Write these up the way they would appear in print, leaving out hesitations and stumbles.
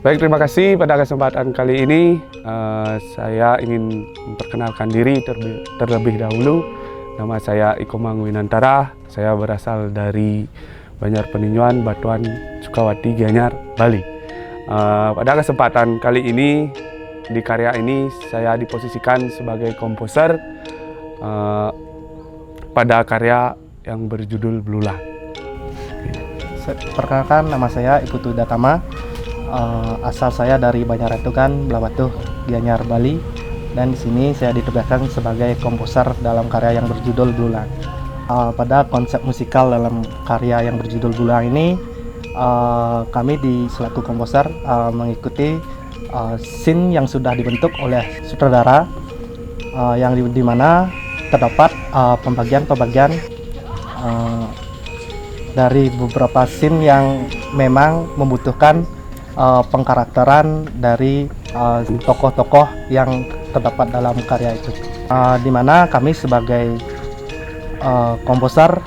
Baik, terima kasih pada kesempatan kali ini. Saya ingin memperkenalkan diri terlebih dahulu. Nama saya Iko Mangwinantara. Saya berasal dari Banjar Peninjauan, Batuan, Sukawati, Gianyar, Bali. Pada kesempatan kali ini, di karya ini saya diposisikan sebagai komposer pada karya yang berjudul Blulan. Perkenalkan, nama saya Iputu Datama. Asal saya dari Banjaratugan, Blabatuh, Gianyar, Bali, dan di sini saya ditugaskan sebagai komposer dalam karya yang berjudul Blulan. Pada konsep musikal dalam karya yang berjudul Blulan ini, kami selaku komposer mengikuti scene yang sudah dibentuk oleh sutradara, yang di mana terdapat pembagian-pembagian dari beberapa scene yang memang membutuhkan pengkarakteran dari tokoh-tokoh yang terdapat dalam karya itu, di mana kami sebagai komposer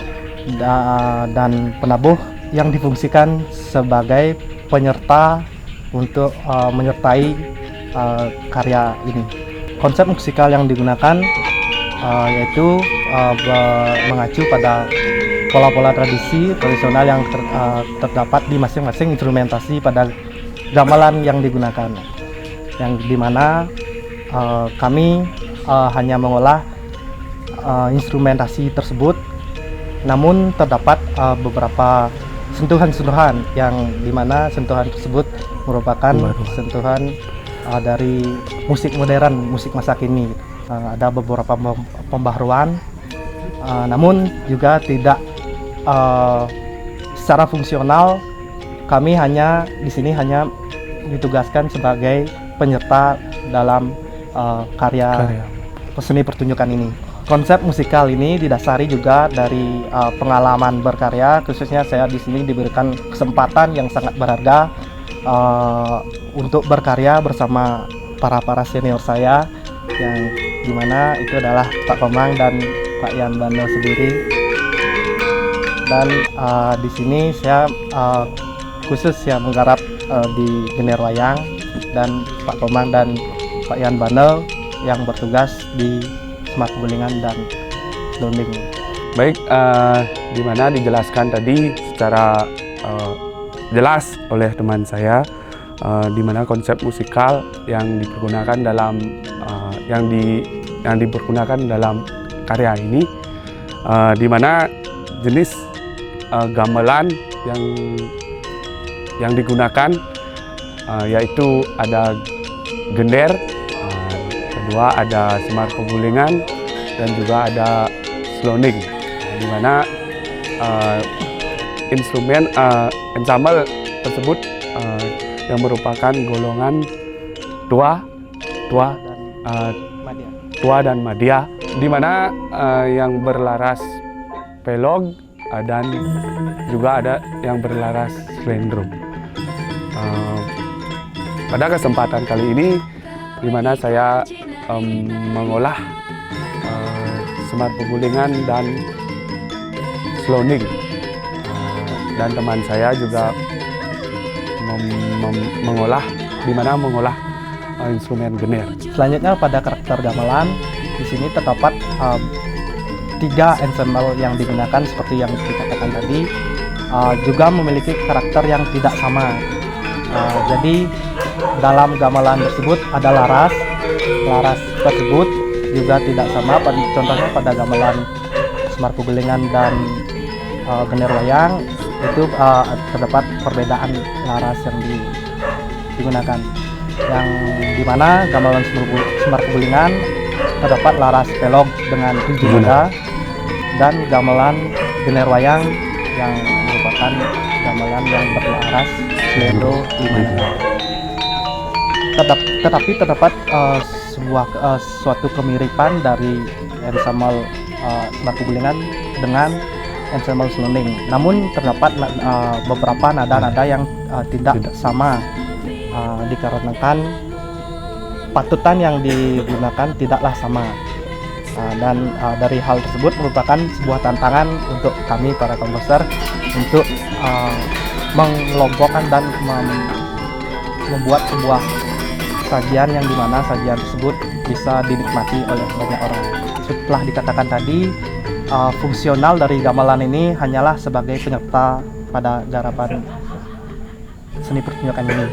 dan penabuh yang difungsikan sebagai penyerta untuk menyertai karya ini. Konsep musikal yang digunakan yaitu mengacu pada pola-pola tradisional yang terdapat di masing-masing instrumentasi pada gamelan yang digunakan, yang dimana kami hanya mengolah instrumentasi tersebut, namun terdapat beberapa sentuhan-sentuhan yang dimana sentuhan tersebut merupakan sentuhan dari musik modern, musik masa kini. Ada beberapa pembaharuan, namun juga tidak secara fungsional. Kami di sini hanya ditugaskan sebagai penyerta dalam karya seni pertunjukan ini. Konsep musikal ini didasari juga dari pengalaman berkarya, khususnya saya di sini diberikan kesempatan yang sangat berharga untuk berkarya bersama para senior saya, yang dimana itu adalah Pak Komang dan Pak Yan Bano sendiri. Dan di sini saya khusus menggarap di Gener Wayang, dan Pak Komang dan Pak Yan Bano yang bertugas di Smart Gulingan dan Donding. Baik, di mana dijelaskan tadi secara jelas oleh teman saya, di mana konsep musikal yang dipergunakan dalam yang dipergunakan dalam karya ini, di mana jenis gamelan yang digunakan yaitu ada gender, kedua ada Semar Pegulingan, dan juga ada sloning, di mana instrumen ensemble tersebut yang merupakan golongan tua dan madya, di mana yang berlaras pelog dan juga ada yang berlaras slendrum. Pada kesempatan kali ini, di mana saya mengolah Semar Pegulingan dan sloning, dan teman saya juga mengolah instrumen gener. Selanjutnya pada karakter gamelan, di sini terdapat 3 ensemble yang digunakan seperti yang dikatakan tadi, juga memiliki karakter yang tidak sama. Jadi dalam gamelan tersebut ada laras tersebut juga tidak sama. Contohnya pada gamelan Semar Pegulingan dan Gener Wayang itu terdapat perbedaan laras yang digunakan, yang dimana gamelan Semar Pegulingan terdapat laras pelog dengan 7 nada, dan gamelan Gener Wayang yang merupakan gamelan yang berlaras slendro 5 nada. Tetapi terdapat suatu kemiripan dari ensemble Semar Pegulingan dengan ensemble sloning. Namun terdapat beberapa nada-nada yang tidak sama, dikarenakan patutan yang digunakan tidaklah sama. Dan dari hal tersebut merupakan sebuah tantangan untuk kami para komposer untuk mengelompokkan dan membuat sebuah sajian yang dimana sajian tersebut bisa dinikmati oleh banyak orang. Setelah dikatakan tadi, fungsional dari gamelan ini hanyalah sebagai penyerta pada garapan seni pertunjukan ini.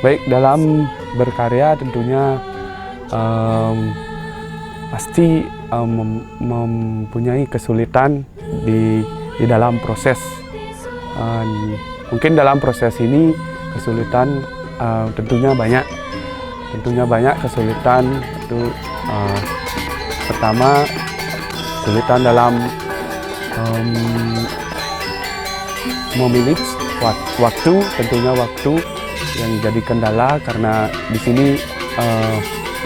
Baik, dalam berkarya tentunya pasti mempunyai kesulitan di dalam proses. Mungkin dalam proses ini kesulitan tentunya banyak kesulitan. Itu pertama, kesulitan dalam memilih waktu, tentunya waktu yang jadi kendala karena di sini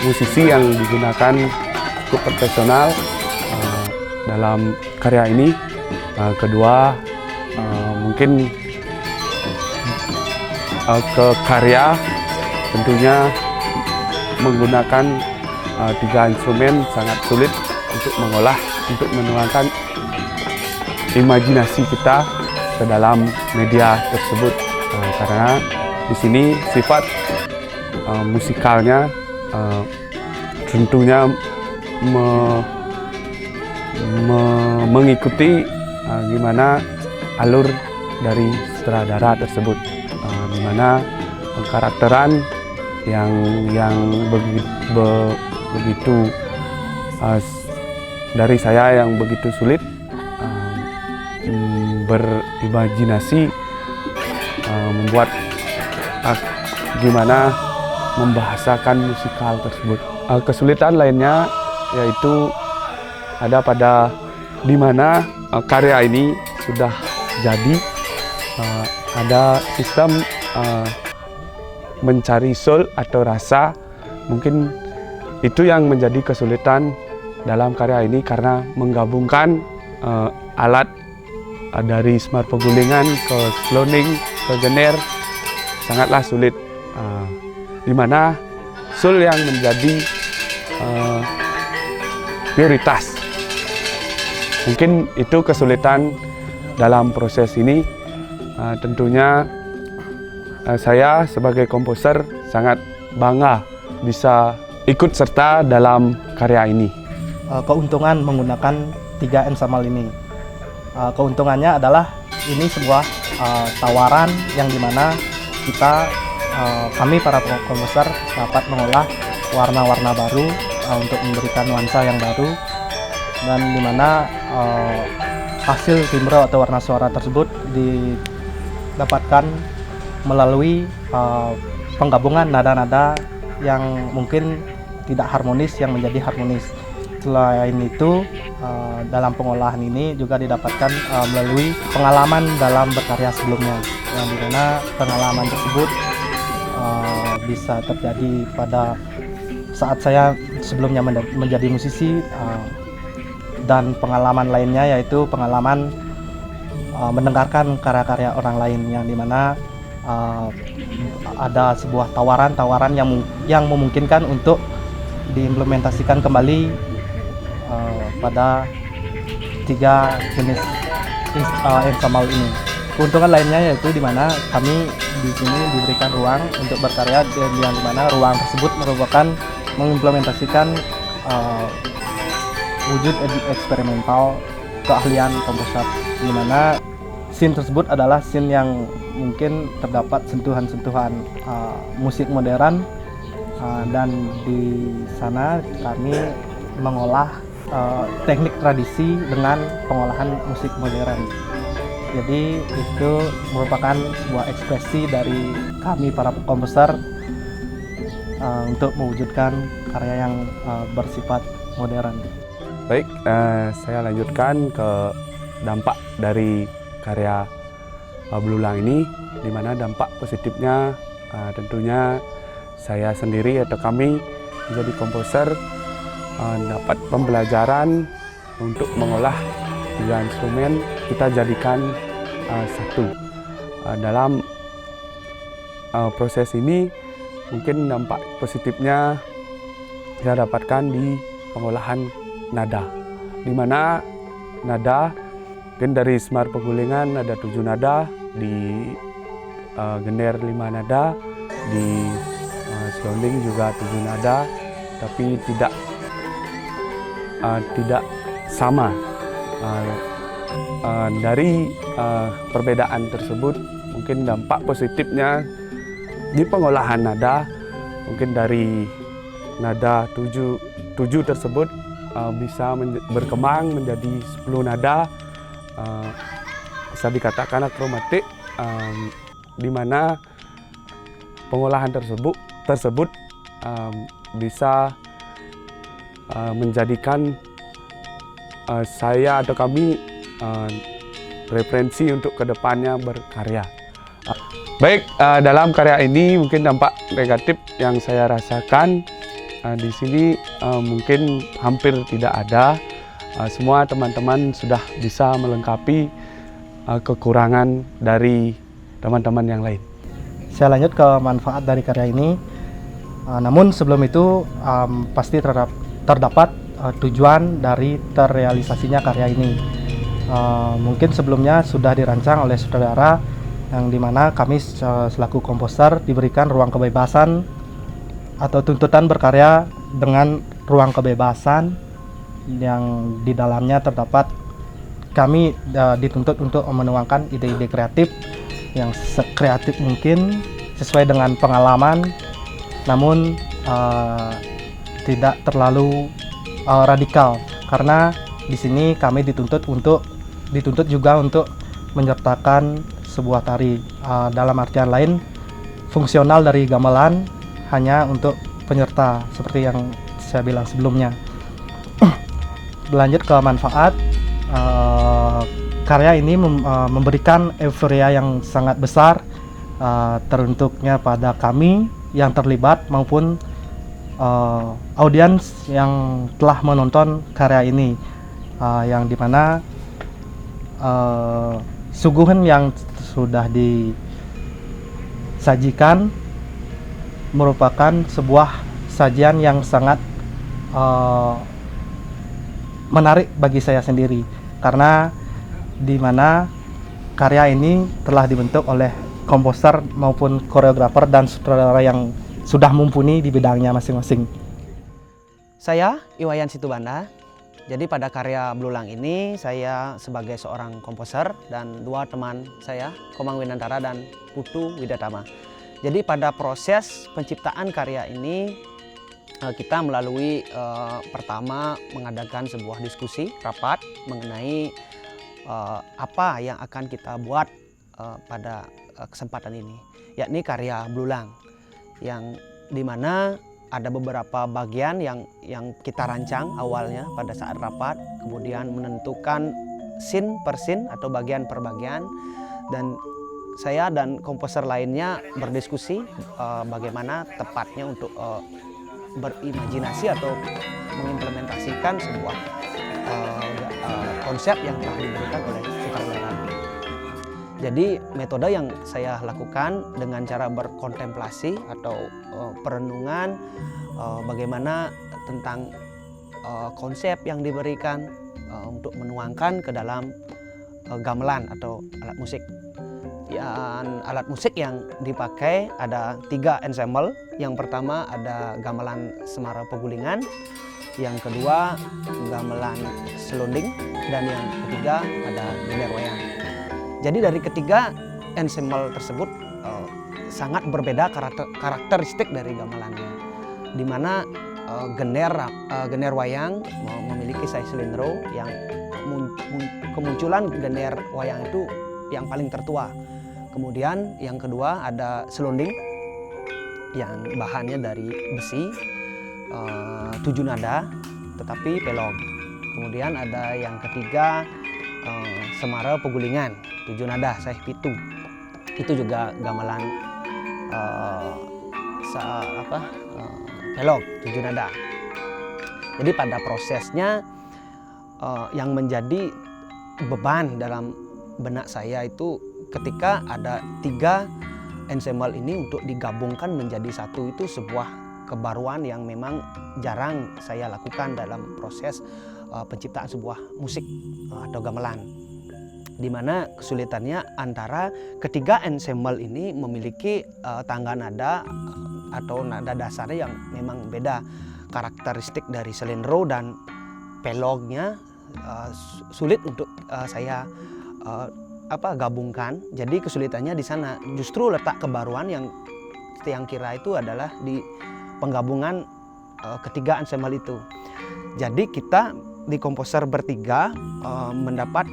musisi yang digunakan cukup profesional dalam karya ini. Kedua, mungkin ke karya tentunya menggunakan 3 instrumen sangat sulit untuk mengolah, untuk menuangkan imajinasi kita ke dalam media tersebut, karena di sini sifat musikalnya tentunya mengikuti gimana alur dari sutradara tersebut, di mana pengkarakteran yang begitu dari saya yang begitu sulit berimajinasi, membuat gimana membahasakan musikal tersebut. Kesulitan lainnya yaitu ada pada di mana karya ini sudah jadi, ada sistem mencari soul atau rasa. Mungkin itu yang menjadi kesulitan dalam karya ini karena menggabungkan alat dari semar penggulingan ke sloning ke gener sangatlah sulit, di mana soul yang menjadi prioritas. Mungkin itu kesulitan dalam proses ini. Tentunya saya sebagai komposer sangat bangga bisa ikut serta dalam karya ini. Keuntungan menggunakan 3 ensemble ini, keuntungannya adalah ini sebuah tawaran yang dimana kami para komposer dapat mengolah warna-warna baru untuk memberikan nuansa yang baru, dan dimana hasil timbre atau warna suara tersebut didapatkan melalui penggabungan nada-nada yang mungkin tidak harmonis yang menjadi harmonis. Selain itu, dalam pengolahan ini juga didapatkan melalui pengalaman dalam berkarya sebelumnya, yang dimana pengalaman tersebut bisa terjadi pada saat saya sebelumnya menjadi musisi, dan pengalaman lainnya yaitu pengalaman mendengarkan karya-karya orang lain, yang dimana ada sebuah tawaran yang memungkinkan untuk diimplementasikan kembali pada 3 jenis ensemble ini. Keuntungan lainnya yaitu dimana kami di sini diberikan ruang untuk berkarya, yang dimana ruang tersebut merupakan mengimplementasikan wujud eksperimental keahlian komposer, dimana scene tersebut adalah scene yang mungkin terdapat sentuhan-sentuhan musik modern, dan di sana kami mengolah teknik tradisi dengan pengolahan musik modern. Jadi itu merupakan sebuah ekspresi dari kami para komposer untuk mewujudkan karya yang bersifat modern. Baik, saya lanjutkan ke dampak dari karya Belulang ini, di mana dampak positifnya tentunya saya sendiri atau kami menjadi komposer dapat pembelajaran untuk mengolah 3 instrumen kita jadikan satu. Dalam proses ini mungkin dampak positifnya saya dapatkan di pengolahan nada, di mana nada dari semar penggulingan ada 7 nada, di gener 5 nada, di selonding juga 7 nada, tapi tidak sama. Dari perbedaan tersebut mungkin dampak positifnya di pengolahan nada, mungkin dari nada 7 tersebut bisa berkembang menjadi 10 nada, bisa dikatakan akromatik, di mana pengolahan tersebut bisa menjadikan saya atau kami referensi untuk kedepannya berkarya. Baik, dalam karya ini mungkin dampak negatif yang saya rasakan di sini mungkin hampir tidak ada. Semua teman-teman sudah bisa melengkapi kekurangan dari teman-teman yang lain. Saya lanjut ke manfaat dari karya ini. Namun sebelum itu pasti terdapat tujuan dari terrealisasinya karya ini. Mungkin sebelumnya sudah dirancang oleh saudara, yang dimana kami selaku komposer diberikan ruang kebebasan atau tuntutan berkarya dengan ruang kebebasan yang di dalamnya terdapat kami dituntut untuk menuangkan ide-ide kreatif yang sekreatif mungkin sesuai dengan pengalaman, namun tidak terlalu radikal, karena di sini kami dituntut juga untuk menyertakan sebuah tari, dalam artian lain fungsional dari gamelan hanya untuk penyerta seperti yang saya bilang sebelumnya. Berlanjut ke manfaat, karya ini memberikan euforia yang sangat besar teruntuknya pada kami yang terlibat maupun audiens yang telah menonton karya ini, yang dimana suguhan yang sudah disajikan merupakan sebuah sajian yang sangat menarik bagi saya sendiri, karena dimana karya ini telah dibentuk oleh komposer maupun koreografer dan sutradara yang sudah mumpuni di bidangnya masing-masing. Saya Iwayan Situbanda. Jadi pada karya Blulang ini saya sebagai seorang komposer dan 2 teman saya, Komang Winantara dan Putu Widatama. Jadi pada proses penciptaan karya ini kita melalui pertama mengadakan sebuah diskusi rapat mengenai apa yang akan kita buat pada kesempatan ini, yakni karya Blulang, yang dimana ada beberapa bagian yang kita rancang awalnya pada saat rapat, kemudian menentukan scene per scene atau bagian per bagian, dan saya dan komposer lainnya berdiskusi bagaimana tepatnya untuk berimajinasi atau mengimplementasikan sebuah konsep yang telah diberikan oleh sutradara. Jadi metode yang saya lakukan dengan cara berkontemplasi atau perenungan bagaimana tentang konsep yang diberikan untuk menuangkan ke dalam gamelan atau alat musik. Alat musik yang dipakai ada 3 ensemble. Yang pertama ada gamelan Semara Pegulingan, yang kedua gamelan Selonding, dan yang ketiga ada Gener Wayang. Jadi dari ketiga ensemble tersebut sangat berbeda karakteristik dari gamelannya, di mana Gener Wayang memiliki size silindro yang kemunculan Gener Wayang itu yang paling tertua. Kemudian yang kedua ada Selonding yang bahannya dari besi 7 nada tetapi pelog. Kemudian ada yang ketiga Semara Pegulingan 7 nada size pitu. Itu juga gamelan pelog 7 nada. Jadi pada prosesnya yang menjadi beban dalam benak saya itu ketika ada 3 ensemble ini untuk digabungkan menjadi satu, itu sebuah kebaruan yang memang jarang saya lakukan dalam proses penciptaan sebuah musik atau gamelan. di mana kesulitannya antara ketiga ensemble ini memiliki tangga nada atau nada dasarnya yang memang beda. Karakteristik dari selendro dan pelognya sulit untuk saya gabungkan. Jadi kesulitannya di sana. Justru letak kebaruan yang kira itu adalah di penggabungan ketiga ensemble itu. Jadi kita di komposer bertiga mendapat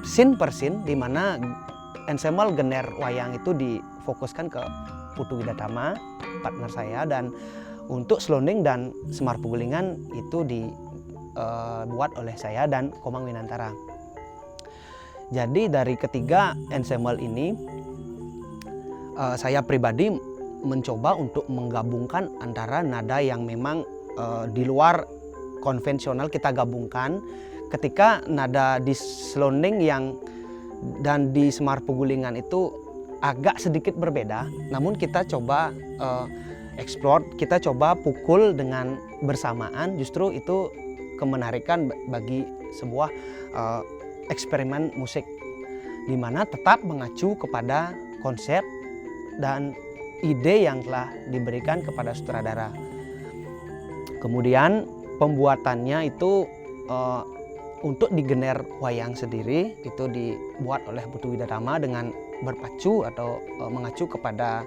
scene per scene di mana ensemble Gener Wayang itu difokuskan ke Putu Widatama, partner saya, dan untuk Slonding dan Semar Pugulingan itu dibuat oleh saya dan Komang Winantara. Jadi dari ketiga ensemble ini saya pribadi mencoba untuk menggabungkan antara nada yang memang di luar konvensional kita gabungkan. Ketika nada di Slonding dan di Semar Pugulingan itu agak sedikit berbeda, namun kita coba explore, kita coba pukul dengan bersamaan. Justru itu kemenarikan bagi sebuah eksperimen musik, di mana tetap mengacu kepada konsep dan ide yang telah diberikan kepada sutradara. Kemudian pembuatannya itu untuk di Gener Wayang sendiri itu dibuat oleh Putu Widatama dengan berpacu atau mengacu kepada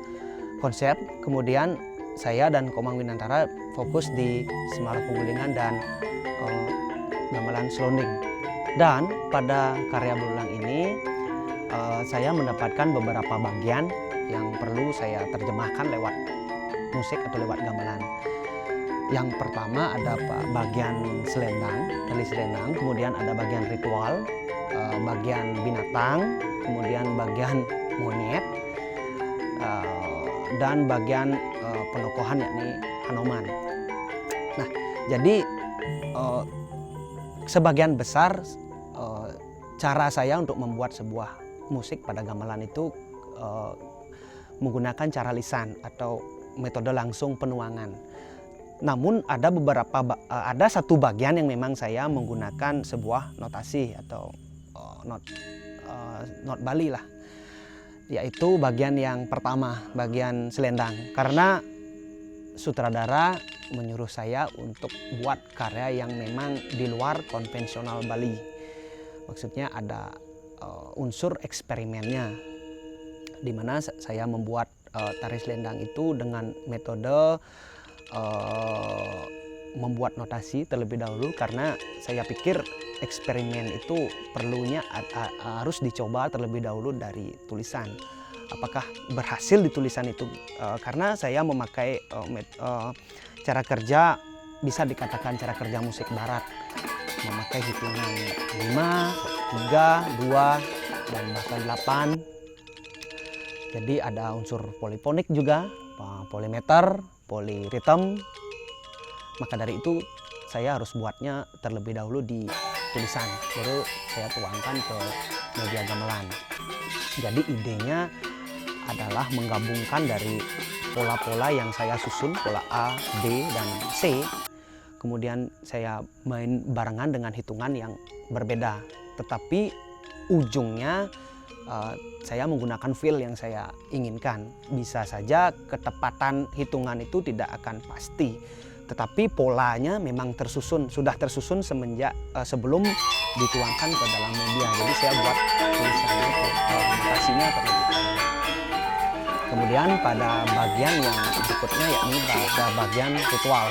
konsep. Kemudian saya dan Komang Winantara fokus di Semar Pugulingan dan gamelan Slonding. Dan pada karya berulang ini saya mendapatkan beberapa bagian yang perlu saya terjemahkan lewat musik atau lewat gamelan. Yang pertama ada bagian selendang, tali selendang, kemudian ada bagian ritual, bagian binatang, kemudian bagian monyet, dan bagian penokohan yakni Hanoman. Nah, jadi sebagian besar cara saya untuk membuat sebuah musik pada gamelan itu menggunakan cara lisan atau metode langsung penuangan. Namun ada satu bagian yang memang saya menggunakan sebuah notasi atau not Bali lah, yaitu bagian yang pertama, bagian selendang, karena sutradara menyuruh saya untuk buat karya yang memang di luar konvensional Bali. Maksudnya ada unsur eksperimennya, di mana saya membuat tari selendang itu dengan metode membuat notasi terlebih dahulu, karena saya pikir eksperimen itu perlunya harus dicoba terlebih dahulu dari tulisan. Apakah berhasil di tulisan itu, karena saya memakai cara kerja, bisa dikatakan cara kerja musik barat, memakai hitungan 5, 3, 2, dan bahkan 8. Jadi ada unsur polifonik juga, polimeter, poliritem. Maka dari itu saya harus buatnya terlebih dahulu di tulisan, baru saya tuangkan ke media gamelan. Jadi idenya adalah menggabungkan dari pola-pola yang saya susun, pola A, B, dan C. Kemudian saya main barengan dengan hitungan yang berbeda, tetapi ujungnya saya menggunakan feel yang saya inginkan. Bisa saja ketepatan hitungan itu tidak akan pasti, tetapi polanya memang sudah tersusun semenjak sebelum dituangkan ke dalam media. Jadi saya buat tulisannya, notasinya terlebih dahulu. Kemudian pada bagian yang berikutnya yakni pada bagian ritual.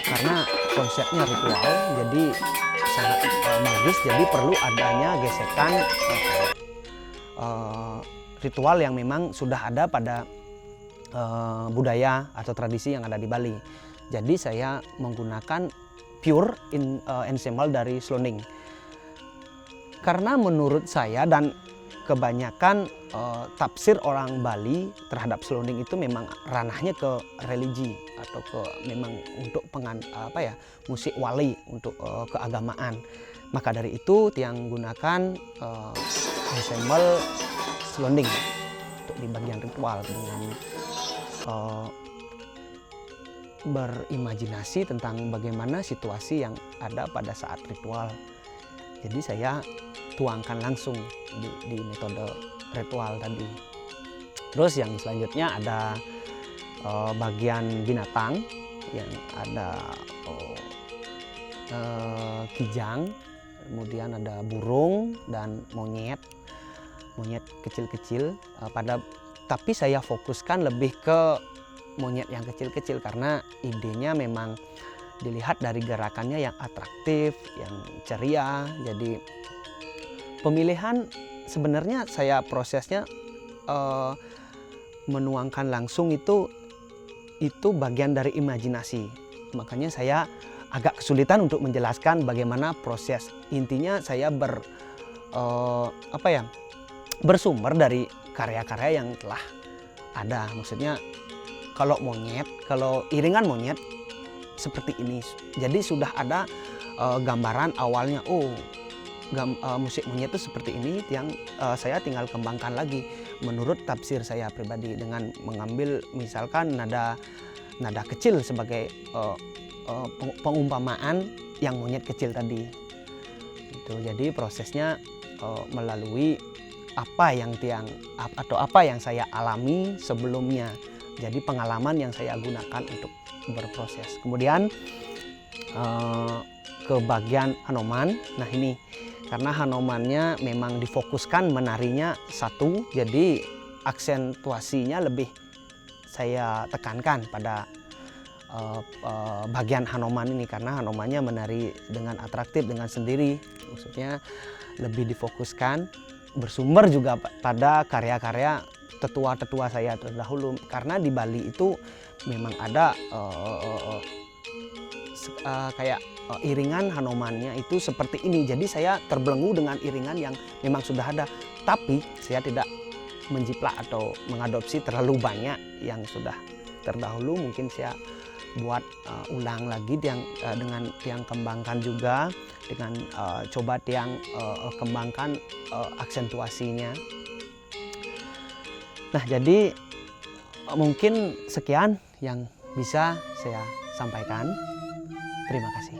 Karena konsepnya ritual, jadi sangat magis, jadi perlu adanya gesekan ritual yang memang sudah ada pada budaya atau tradisi yang ada di Bali. Jadi saya menggunakan pure ensemble dari Slonding. Karena menurut saya dan kebanyakan tafsir orang Bali terhadap Slonding itu memang ranahnya ke religi atau ke memang untuk musik wali, untuk keagamaan. Maka dari itu Tiang gunakan ensemble Slonding untuk di bagian ritual dengan berimajinasi tentang bagaimana situasi yang ada pada saat ritual. Jadi saya tuangkan langsung di metode ritual tadi. Terus yang selanjutnya ada bagian binatang yang ada kijang, kemudian ada burung dan monyet kecil-kecil. Tapi saya fokuskan lebih ke monyet yang kecil-kecil karena idenya memang dilihat dari gerakannya yang atraktif, yang ceria. Jadi pemilihan sebenarnya saya prosesnya menuangkan langsung itu bagian dari imajinasi. Makanya saya agak kesulitan untuk menjelaskan bagaimana proses. Intinya saya bersumber dari karya-karya yang telah ada. Maksudnya kalau iringan monyet seperti ini. Jadi sudah ada gambaran awalnya. Musik monyet itu seperti ini, yang saya tinggal kembangkan lagi menurut tafsir saya pribadi dengan mengambil misalkan nada kecil sebagai pengumpamaan yang monyet kecil tadi. Jadi prosesnya melalui apa yang saya alami sebelumnya. Jadi pengalaman yang saya gunakan untuk berproses. Kemudian ke bagian Hanoman. Nah ini karena Hanomannya memang difokuskan menarinya satu, jadi aksentuasinya lebih saya tekankan pada bagian Hanoman ini karena Hanomannya menari dengan atraktif, dengan sendiri. Maksudnya lebih difokuskan, bersumber juga pada karya-karya tetua-tetua saya terdahulu. Karena di Bali itu memang ada iringan Hanomannya itu seperti ini. Jadi saya terbelenggu dengan iringan yang memang sudah ada. Tapi saya tidak menjiplak atau mengadopsi terlalu banyak yang sudah terdahulu. Mungkin saya buat ulang lagi dengan tiang kembangkan juga, dengan coba tiang kembangkan aksentuasinya. Nah jadi mungkin sekian yang bisa saya sampaikan. Terima kasih.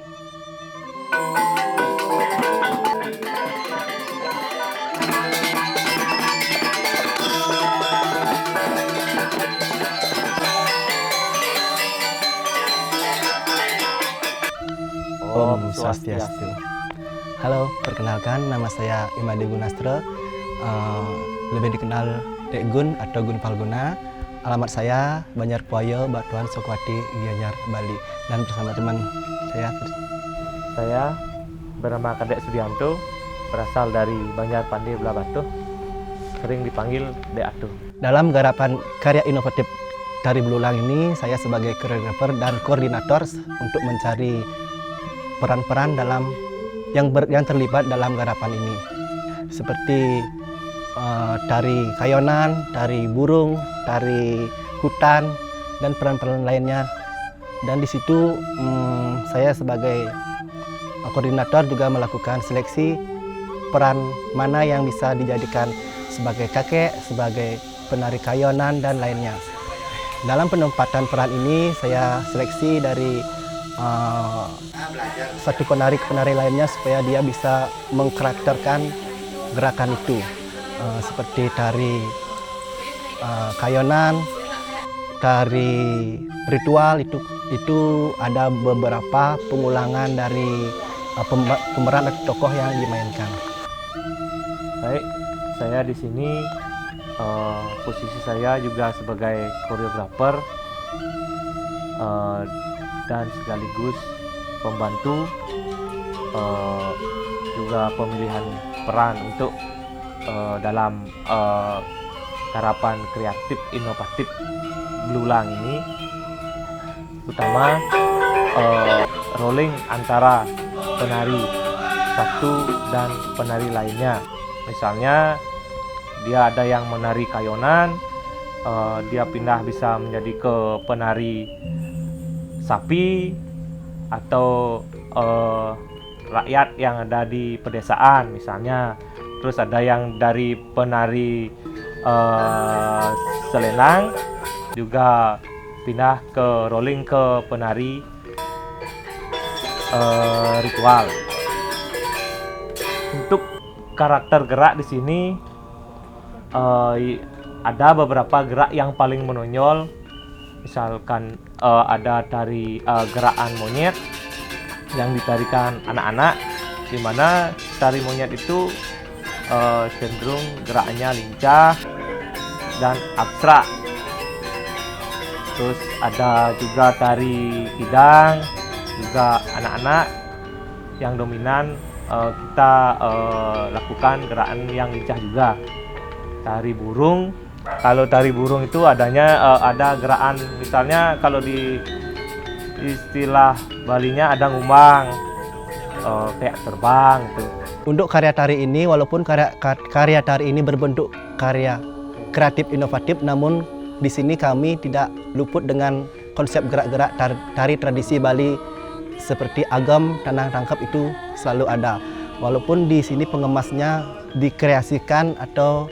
Om Swastiastu. Halo, perkenalkan nama saya Imade Gunastro, lebih dikenal Dek Gun atau Gun Falguna. Alamat saya Banjarpoyo, Batuan Sokwati, Gianyar, Bali. Dan bersama teman saya bernama Kadek Sudianto, berasal dari Banjarpandi Belah Batu, sering dipanggil Dek Atu. Dalam garapan karya inovatif tari belulang ini, saya sebagai koreografer dan koordinator untuk mencari peran-peran yang terlibat dalam garapan ini, seperti tari kayonan, tari burung, tari hutan, dan peran-peran lainnya. Dan di situ saya sebagai koordinator juga melakukan seleksi peran mana yang bisa dijadikan sebagai kakek, sebagai penari kayonan, dan lainnya. Dalam penempatan peran ini saya seleksi dari satu penari ke penari lainnya supaya dia bisa mengkarakterkan gerakan itu. Seperti tari kayonan, tari ritual itu ada beberapa pengulangan dari pemeran atau tokoh yang dimainkan. Baik, saya di sini posisi saya juga sebagai koreografer dan sekaligus pembantu juga pemilihan peran untuk dalam garapan kreatif inovatif belulang ini, terutama rolling antara penari satu dan penari lainnya. Misalnya dia ada yang menari kayonan, dia pindah bisa menjadi ke penari sapi atau rakyat yang ada di pedesaan misalnya. Terus ada yang dari penari selendang juga pindah ke rolling ke penari ritual. Untuk karakter gerak di sini ada beberapa gerak yang paling menonjol. Misalkan ada tari gerakan monyet yang ditarikan anak-anak, di mana tari monyet itu cenderung gerakannya lincah dan abstrak. Terus ada juga tari kidang, juga anak-anak yang dominan kita lakukan gerakan yang lincah juga. Tari burung, kalau tari burung itu adanya ada gerakan, misalnya kalau di istilah Balinya ada ngumang, kayak terbang gitu. Untuk karya tari ini, walaupun karya tari ini berbentuk karya kreatif inovatif, namun di sini kami tidak luput dengan konsep gerak-gerak tari tradisi Bali seperti agam, tanah tangkap itu selalu ada. Walaupun di sini pengemasnya dikreasikan atau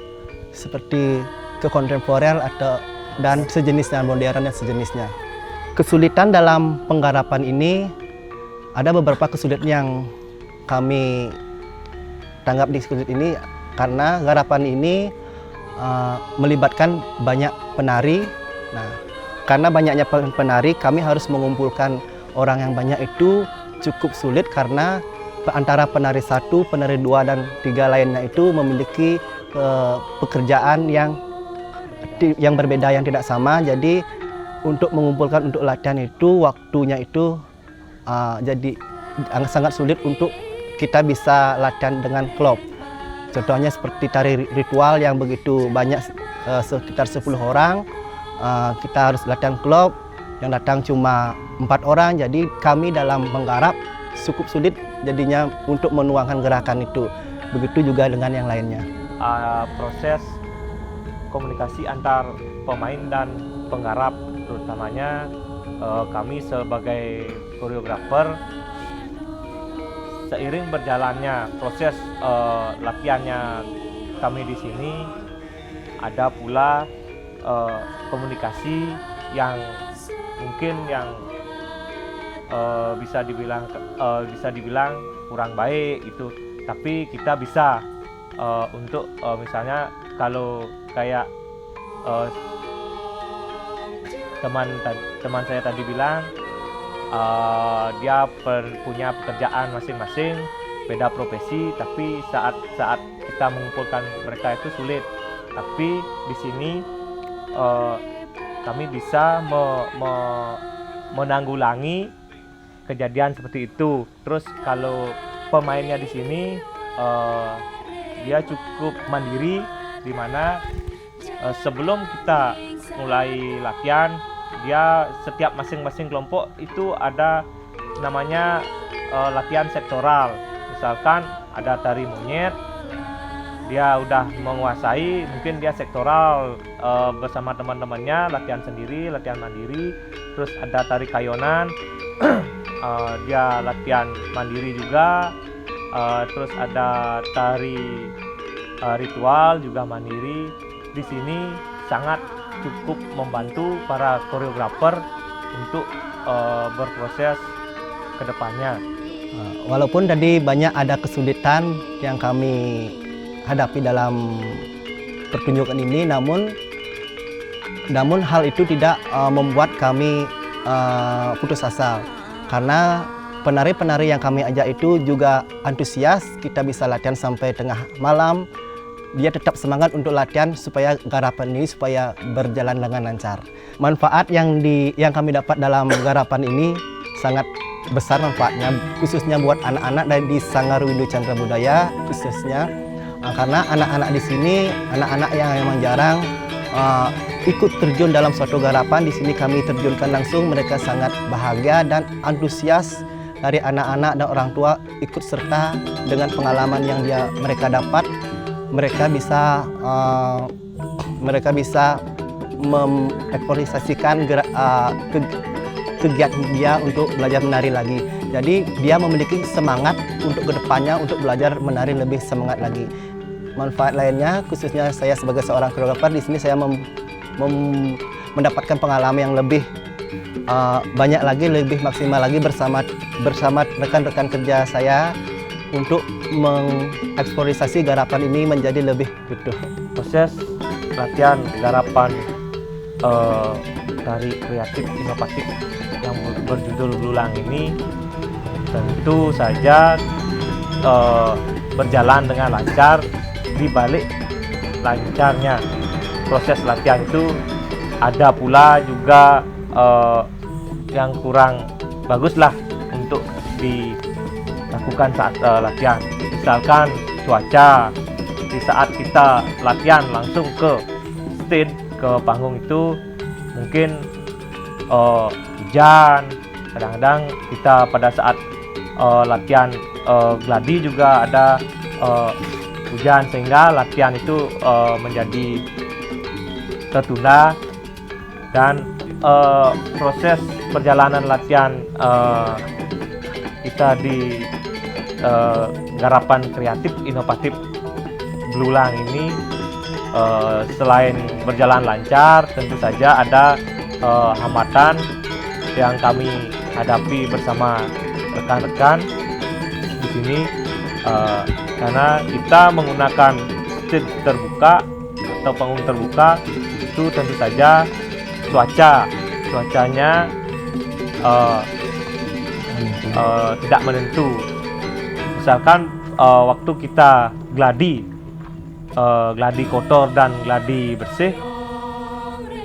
seperti ke kontemporer atau dan sejenisnya, modern dan sejenisnya. Kesulitan dalam penggarapan ini ada beberapa kesulitan yang kami tanggap di sulit ini karena garapan ini melibatkan banyak penari. Nah, karena banyaknya penari, kami harus mengumpulkan orang yang banyak itu cukup sulit karena antara penari 1, penari 2, dan 3 lainnya itu memiliki pekerjaan yang berbeda, yang tidak sama. Jadi untuk mengumpulkan untuk latihan itu waktunya itu jadi sangat sulit untuk kita bisa latihan dengan klub. Contohnya seperti tari ritual yang begitu banyak, sekitar 10 orang, kita harus latihan klub yang datang cuma 4 orang. Jadi kami dalam menggarap cukup sulit jadinya untuk menuangkan gerakan itu. Begitu juga dengan yang lainnya. Proses komunikasi antar pemain dan penggarap, terutamanya kami sebagai koreografer, seiring berjalannya proses latihannya kami di sini, ada pula komunikasi yang mungkin yang bisa dibilang kurang baik itu, tapi kita bisa untuk misalnya kalau kayak teman saya tadi bilang, dia punya pekerjaan masing-masing, beda profesi, tapi saat kita mengumpulkan mereka itu sulit. Tapi di sini kami bisa menanggulangi kejadian seperti itu. Terus kalau pemainnya di sini dia cukup mandiri, di mana sebelum kita mulai latihan, dia setiap masing-masing kelompok itu ada namanya latihan sektoral. Misalkan ada tari monyet, dia udah menguasai, mungkin dia sektoral bersama teman-temannya, latihan sendiri, latihan mandiri. Terus ada tari kayonan, dia latihan mandiri juga. Terus ada tari ritual juga mandiri. Di sini sangat cukup membantu para koreografer untuk berproses ke depannya. Walaupun tadi banyak ada kesulitan yang kami hadapi dalam pertunjukan ini, namun hal itu tidak membuat kami putus asa, karena penari-penari yang kami ajak itu juga antusias. Kita bisa latihan sampai tengah malam. Dia tetap semangat untuk latihan supaya garapan ini supaya berjalan dengan lancar. Manfaat yang kami dapat dalam garapan ini sangat besar manfaatnya, khususnya buat anak-anak di Sanggar Windu Chandra Budaya khususnya, karena anak-anak di sini anak-anak yang memang jarang ikut terjun dalam suatu garapan. Di sini kami terjunkan langsung, mereka sangat bahagia dan antusias. Dari anak-anak dan orang tua ikut serta dengan pengalaman yang mereka dapat. Mereka bisa mengeksploitasikan kegiatan dia untuk belajar menari lagi. Jadi dia memiliki semangat untuk kedepannya untuk belajar menari lebih semangat lagi. Manfaat lainnya, khususnya saya sebagai seorang koreografer, di sini saya mendapatkan pengalaman yang lebih banyak lagi, lebih maksimal lagi bersama rekan-rekan kerja saya untuk mengeksplorasi garapan ini menjadi lebih utuh. Proses latihan garapan dari kreatif inovatif yang berjudul Blulang ini tentu saja berjalan dengan lancar. Di balik lancarnya proses latihan itu ada pula juga yang kurang bagus lah untuk dilakukan saat latihan. Misalkan cuaca, di saat kita latihan langsung ke stage, ke panggung itu mungkin hujan. Kadang-kadang kita pada saat latihan gladi juga ada hujan, sehingga latihan itu menjadi tertunda, dan proses perjalanan latihan kita di garapan kreatif inovatif Blulang ini selain berjalan lancar, tentu saja ada hambatan yang kami hadapi bersama rekan-rekan di sini, karena kita menggunakan stage terbuka atau panggung terbuka, itu tentu saja cuacanya tidak menentu. Misalkan waktu kita gladi kotor dan gladi bersih,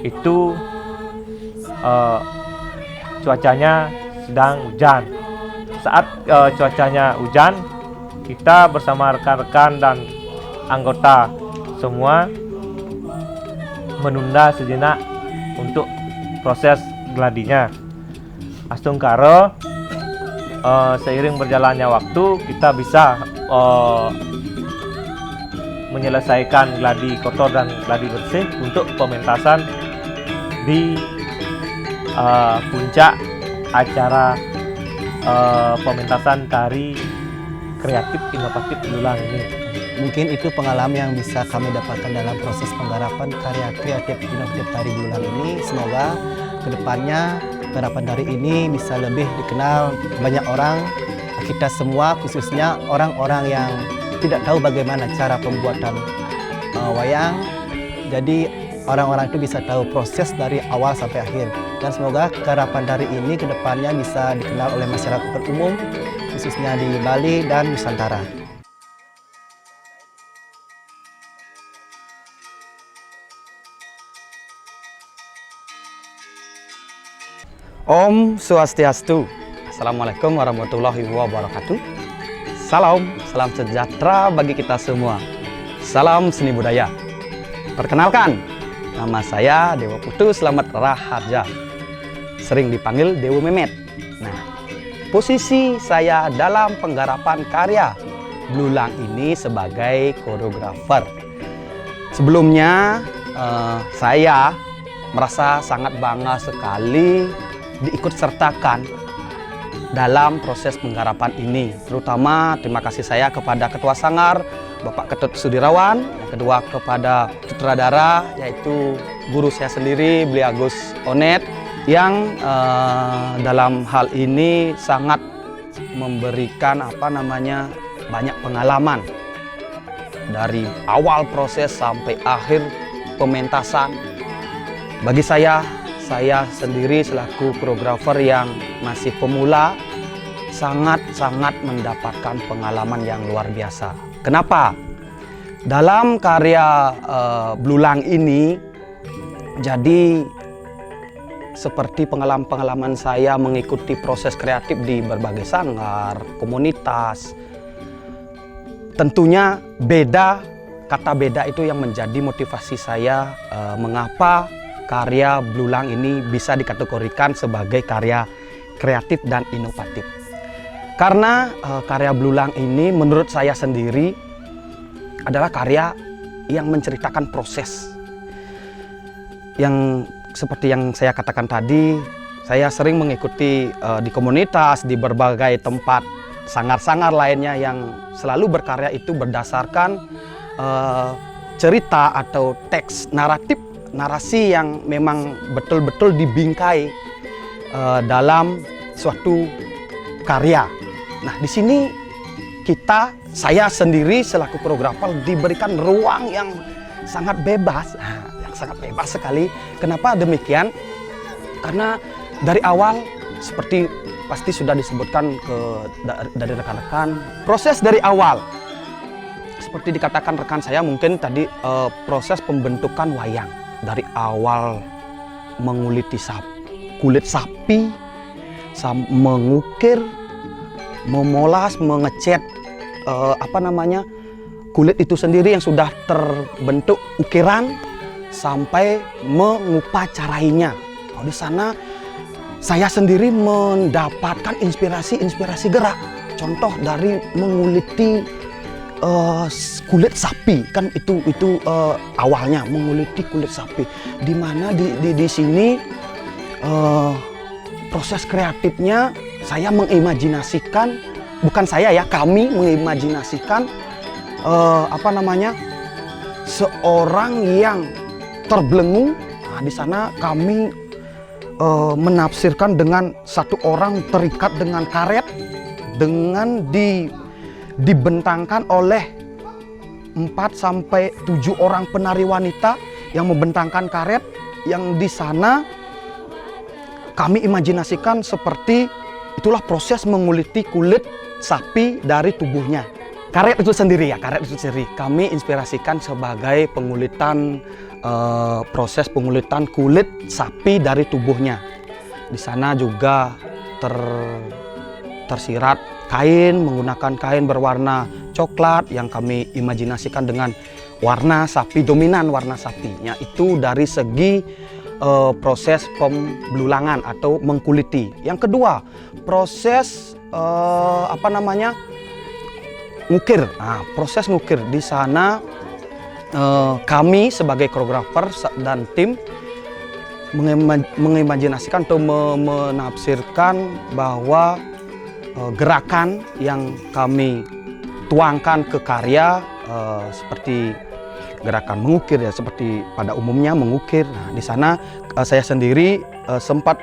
itu cuacanya sedang hujan. Saat cuacanya hujan, kita bersama rekan-rekan dan anggota semua menunda sejenak untuk proses gladinya. Astungkara seiring berjalannya waktu, kita bisa menyelesaikan gladi kotor dan gladi bersih untuk pementasan di puncak acara pementasan tari kreatif inovatif Blulang ini. Mungkin itu pengalaman yang bisa kami dapatkan dalam proses penggarapan karya kreatif inovatif tari Blulang ini. Semoga kedepannya garapan tari ini bisa lebih dikenal banyak orang, kita semua, khususnya orang-orang yang tidak tahu bagaimana cara pembuatan wayang. Jadi orang-orang itu bisa tahu proses dari awal sampai akhir. Dan semoga garapan tari ini kedepannya bisa dikenal oleh masyarakat umum, khususnya di Bali dan Nusantara. Om Swastiastu. Assalamualaikum warahmatullahi wabarakatuh. Salam sejahtera bagi kita semua. Salam seni budaya. Perkenalkan, nama saya Dewa Putu Slamet Raharja, sering dipanggil Dewa Memet. Nah, posisi saya dalam penggarapan karya Blulang ini sebagai koreografer. Sebelumnya saya merasa sangat bangga sekali diikut sertakan dalam proses penggarapan ini. Terutama terima kasih saya kepada Ketua Sanggar, Bapak Ketut Sudirawan, yang kedua kepada sutradara, yaitu guru saya sendiri, Beli Agus Onet, yang dalam hal ini sangat memberikan banyak pengalaman dari awal proses sampai akhir pementasan. Bagi saya sendiri selaku koreografer yang masih pemula sangat-sangat mendapatkan pengalaman yang luar biasa. Kenapa? Dalam karya Blulang ini, jadi seperti pengalaman-pengalaman saya mengikuti proses kreatif di berbagai sanggar, komunitas, tentunya kata beda itu yang menjadi motivasi saya mengapa karya Blulang ini bisa dikategorikan sebagai karya kreatif dan inovatif. Karena karya Blulang ini menurut saya sendiri adalah karya yang menceritakan proses. Yang seperti yang saya katakan tadi, saya sering mengikuti di komunitas, di berbagai tempat, sanggar-sanggar lainnya yang selalu berkarya itu berdasarkan cerita atau teks narasi yang memang betul-betul dibingkai dalam suatu karya. Nah, di sini saya sendiri selaku koreografer diberikan ruang yang sangat bebas, yang sangat bebas sekali. Kenapa demikian? Karena dari awal seperti pasti sudah disebutkan dari rekan-rekan, proses dari awal seperti dikatakan rekan saya mungkin tadi, proses pembentukan wayang dari awal menguliti kulit sapi, mengukir, memolas, mengecat kulit itu sendiri yang sudah terbentuk ukiran sampai mengupacarainya. Di sana saya sendiri mendapatkan inspirasi gerak. Contoh dari menguliti kulit sapi, kan itu awalnya menguliti kulit sapi. Di mana di sini proses kreatifnya saya mengimajinasikan, bukan saya ya, kami mengimajinasikan seorang yang terbelenggu. Nah, di sana kami menafsirkan dengan satu orang terikat dengan karet, dengan dibentangkan oleh 4 sampai 7 orang penari wanita yang membentangkan karet, yang di sana kami imajinasikan seperti itulah proses menguliti kulit sapi dari tubuhnya. Karet itu sendiri ya, karet itu sendiri. Kami inspirasikan sebagai pengulitan, proses pengulitan kulit sapi dari tubuhnya. Di sana juga tersirat kain, menggunakan kain berwarna coklat yang kami imajinasikan dengan warna sapi, dominan warna sapinya. Itu dari segi proses pemblulangan atau mengkuliti. Yang kedua, proses ngukir. Nah, proses ngukir di sana kami sebagai koreografer dan tim mengimajinasikan atau menafsirkan bahwa gerakan yang kami tuangkan ke karya seperti gerakan mengukir ya, seperti pada umumnya mengukir. Nah, di sana saya sendiri sempat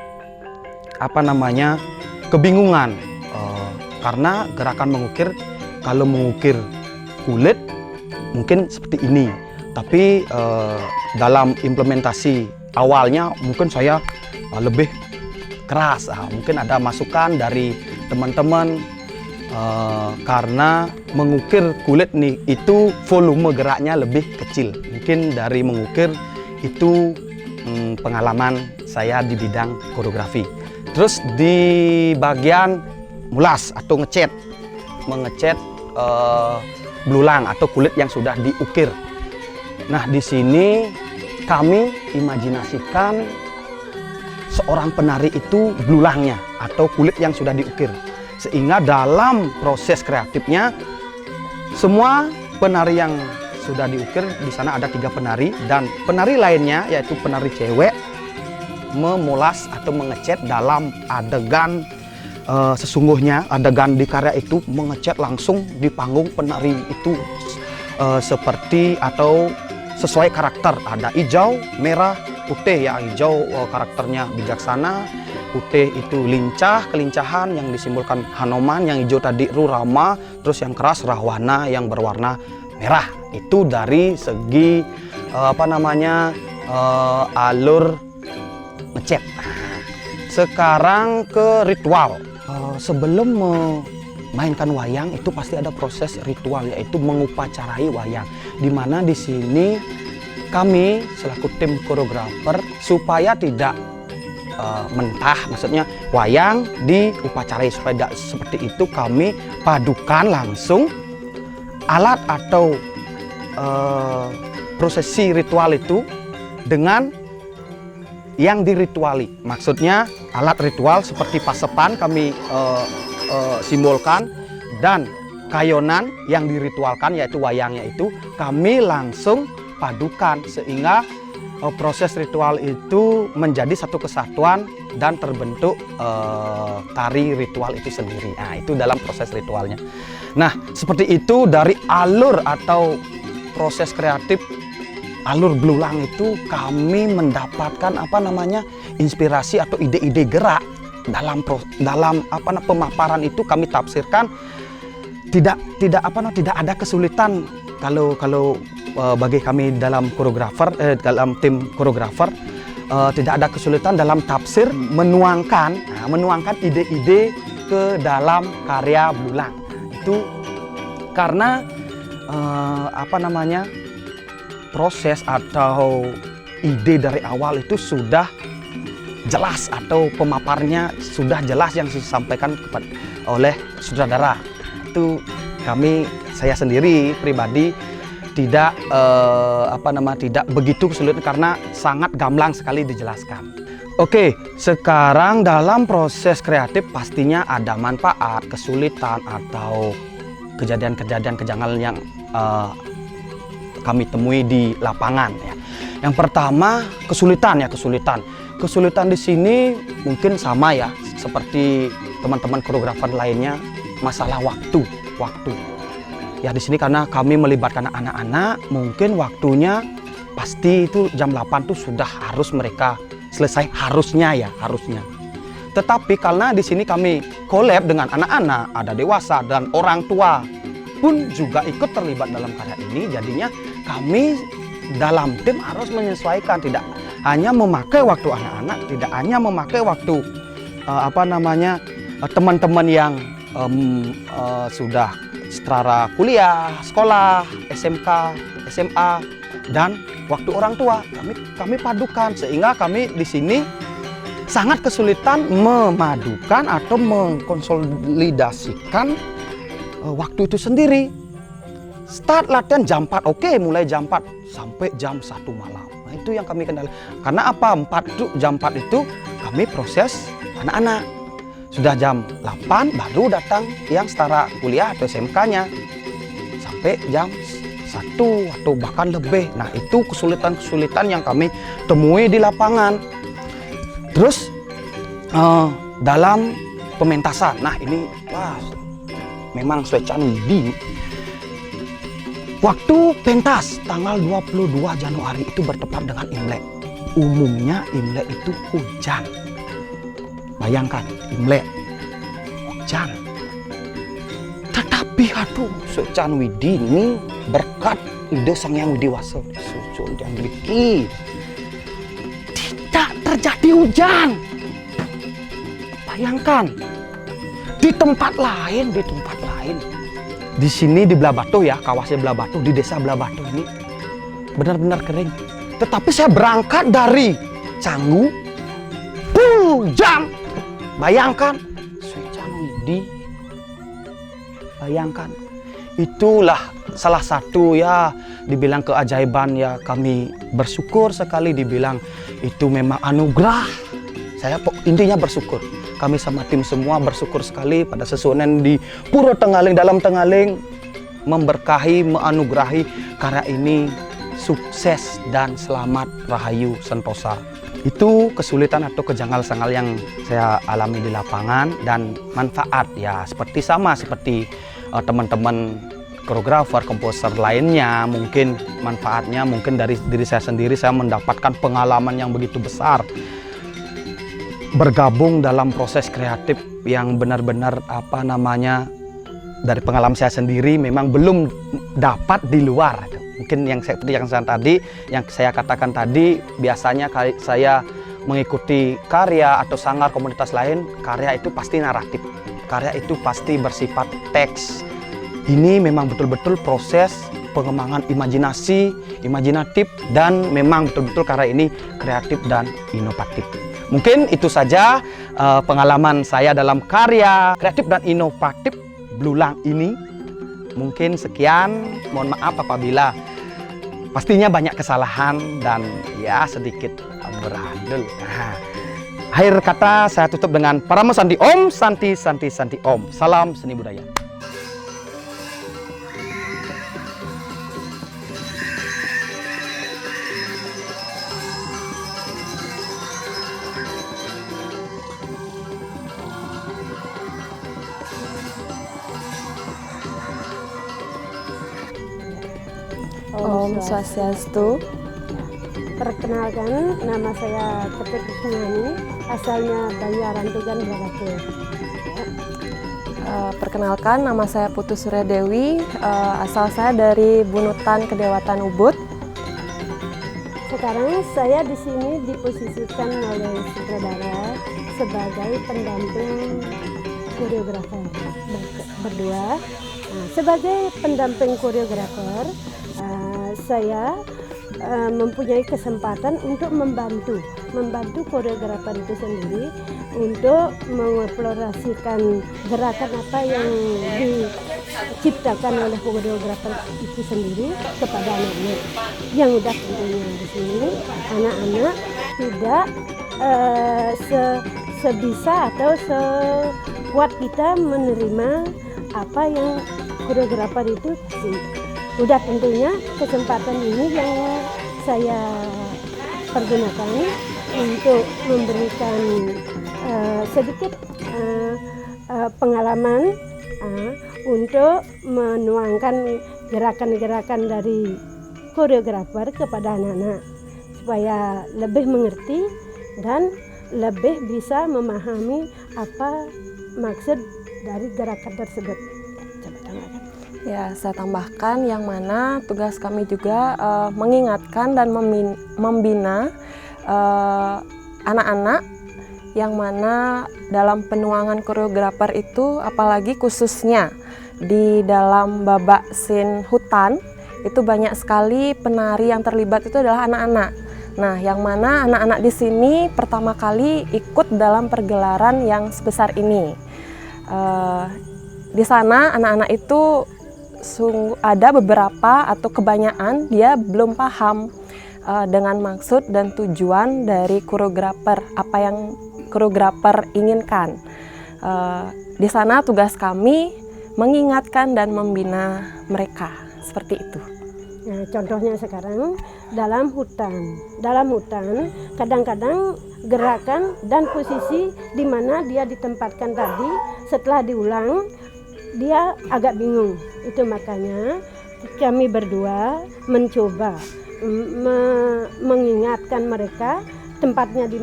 kebingungan karena gerakan mengukir, kalau mengukir kulit mungkin seperti ini, tapi dalam implementasi awalnya mungkin saya lebih keras. Mungkin ada masukan dari teman-teman karena mengukir kulit nih itu volume geraknya lebih kecil. Mungkin dari mengukir itu pengalaman saya di bidang koreografi. Terus di bagian mulas atau mengecat belulang atau kulit yang sudah diukir. Nah, di sini kami imajinasikan seorang penari itu belulangnya atau kulit yang sudah diukir. Sehingga dalam proses kreatifnya semua penari yang sudah diukir, di sana ada 3 penari, dan penari lainnya yaitu penari cewek memolas atau mengecat dalam adegan sesungguhnya, adegan di karya itu mengecat langsung di panggung penari itu seperti atau sesuai karakter. Ada hijau, merah, putih ya. Hijau karakternya bijaksana, putih itu lincah, kelincahan yang disimbolkan Hanoman, yang hijau tadi Rurama, terus yang keras Rahwana yang berwarna merah. Itu dari segi alur ngecat. Sekarang ke ritual. Sebelum memainkan wayang itu pasti ada proses ritual, yaitu mengupacarai wayang. Di mana di sini kami selaku tim koreografer supaya tidak mentah, maksudnya wayang diupacarai, supaya tidak seperti itu, kami padukan langsung alat atau prosesi ritual itu dengan yang dirituali. Maksudnya alat ritual seperti pasepan kami simbolkan, dan kayonan yang diritualkan yaitu wayangnya itu kami langsung padukan, sehingga proses ritual itu menjadi satu kesatuan dan terbentuk tari ritual itu sendiri. Nah, itu dalam proses ritualnya. Nah, seperti itu dari alur atau proses kreatif alur belulang itu kami mendapatkan inspirasi atau ide-ide gerak dalam pemaparan itu kami tafsirkan tidak ada kesulitan kalau bagi kami dalam dalam tim koreografer, tidak ada kesulitan dalam tafsir menuangkan ide-ide ke dalam karya Blulang. Itu karena proses atau ide dari awal itu sudah jelas, atau pemaparnya sudah jelas yang disampaikan oleh saudara. Itu saya sendiri pribadi tidak tidak begitu kesulitan karena sangat gamblang sekali dijelaskan. Oke, sekarang dalam proses kreatif pastinya ada manfaat, kesulitan atau kejadian-kejadian kejanggalan yang kami temui di lapangan ya. Yang pertama kesulitan. Kesulitan di sini mungkin sama ya seperti teman-teman koreografer lainnya, masalah waktu. Ya di sini karena kami melibatkan anak-anak, mungkin waktunya pasti itu jam 8 tuh sudah harus mereka selesai, harusnya. Tetapi karena di sini kami collab dengan anak-anak, ada dewasa dan orang tua pun juga ikut terlibat dalam karya ini, jadinya kami dalam tim harus menyesuaikan, tidak hanya memakai waktu anak-anak, tidak hanya memakai waktu teman-teman yang sudah setara kuliah, sekolah, SMK, SMA, dan waktu orang tua. Kami padukan sehingga kami di sini sangat kesulitan memadukan atau mengkonsolidasikan waktu itu sendiri. Start latihan jam 4, oke, mulai jam 4 sampai jam 1 malam. Nah, itu yang kami kendali. Karena apa? Jam 4 itu kami proses anak-anak. Sudah jam 8 baru datang yang setara kuliah atau SMK-nya. Sampai jam 1 atau bahkan lebih. Nah, itu kesulitan-kesulitan yang kami temui di lapangan. Terus dalam pementasan. Nah, ini memang Swechan Widi. Waktu pentas tanggal 22 Januari itu bertepat dengan Imlek. Umumnya Imlek itu hujan. Bayangkan, Imlek, hujan. Tetapi Swechan Widi ini berkat ide Sang Hyang Widiwasa Susun yang memiliki tidak terjadi hujan. Bayangkan, di tempat lain, di sini di Belah Batu ya, kawasan Belah Batu, di desa Belah Batu ini benar-benar kering. Tetapi saya berangkat dari Canggu, hujan. Bayangkan, Swechan Widi. Bayangkan, itulah salah satu ya dibilang keajaiban ya, kami bersyukur sekali, dibilang itu memang anugerah. Saya intinya bersyukur. Kami sama tim semua bersyukur sekali pada Sesunen di Puro Tenggaling, dalam Tenggaling, memberkahi, menganugerahi karya ini sukses dan selamat Rahayu Sentosa. Itu kesulitan atau kejanggal-janggal yang saya alami di lapangan, dan manfaat ya seperti teman-teman koreografer, komposer lainnya. Mungkin manfaatnya mungkin dari diri saya sendiri, saya mendapatkan pengalaman yang begitu besar bergabung dalam proses kreatif yang benar-benar dari pengalaman saya sendiri memang belum dapat di luar. Mungkin yang saya katakan tadi, biasanya saya mengikuti karya atau sanggar komunitas lain, karya itu pasti naratif, karya itu pasti bersifat teks. Ini memang betul-betul proses pengembangan imajinatif, dan memang betul-betul karya ini kreatif dan inovatif. Mungkin itu saja pengalaman saya dalam karya kreatif dan inovatif Blulang ini. Mungkin sekian, mohon maaf apabila pastinya banyak kesalahan dan ya sedikit amburadul. Akhir kata saya tutup dengan Paramo Santi Om, Santi Santi Santi Om. Salam seni budaya. Om Swastiastu. Perkenalkan, nama saya Ketik Kusnani, asalnya Banjaran Tugan Belah Batu. Perkenalkan, nama saya Putu Surya Dewi, asal saya dari Bunutan Kedewatan Ubud. Sekarang saya di sini diposisikan oleh sutradara sebagai pendamping koreografer berdua. Nah, sebagai pendamping koreografer, saya mempunyai kesempatan untuk membantu koreografer itu sendiri untuk mengeksplorasikan gerakan apa yang diciptakan oleh koreografer itu sendiri kepada anak-anak yang udah tentunya di sini anak-anak tidak sebisa atau sekuat kita menerima apa yang koreografer itu kasih. Udah tentunya kesempatan ini yang saya pergunakan untuk memberikan sedikit pengalaman untuk menuangkan gerakan-gerakan dari koreografer kepada anak-anak supaya lebih mengerti dan lebih bisa memahami apa maksud dari gerakan tersebut. Coba tambahkan. Ya, saya tambahkan yang mana tugas kami juga mengingatkan dan membina anak-anak yang mana dalam penuangan koreografer itu, apalagi khususnya di dalam babak scene hutan, itu banyak sekali penari yang terlibat itu adalah anak-anak. Nah, yang mana anak-anak di sini pertama kali ikut dalam pergelaran yang sebesar ini. Di sana anak-anak itu ada beberapa atau kebanyakan dia belum paham dengan maksud dan tujuan dari koreografer, apa yang koreografer inginkan. Di sana tugas kami mengingatkan dan membina mereka, seperti itu. Nah, contohnya sekarang dalam hutan kadang-kadang gerakan dan posisi di mana dia ditempatkan tadi setelah diulang dia agak bingung. Itu makanya kami berdua mencoba mengingatkan mereka tempatnya di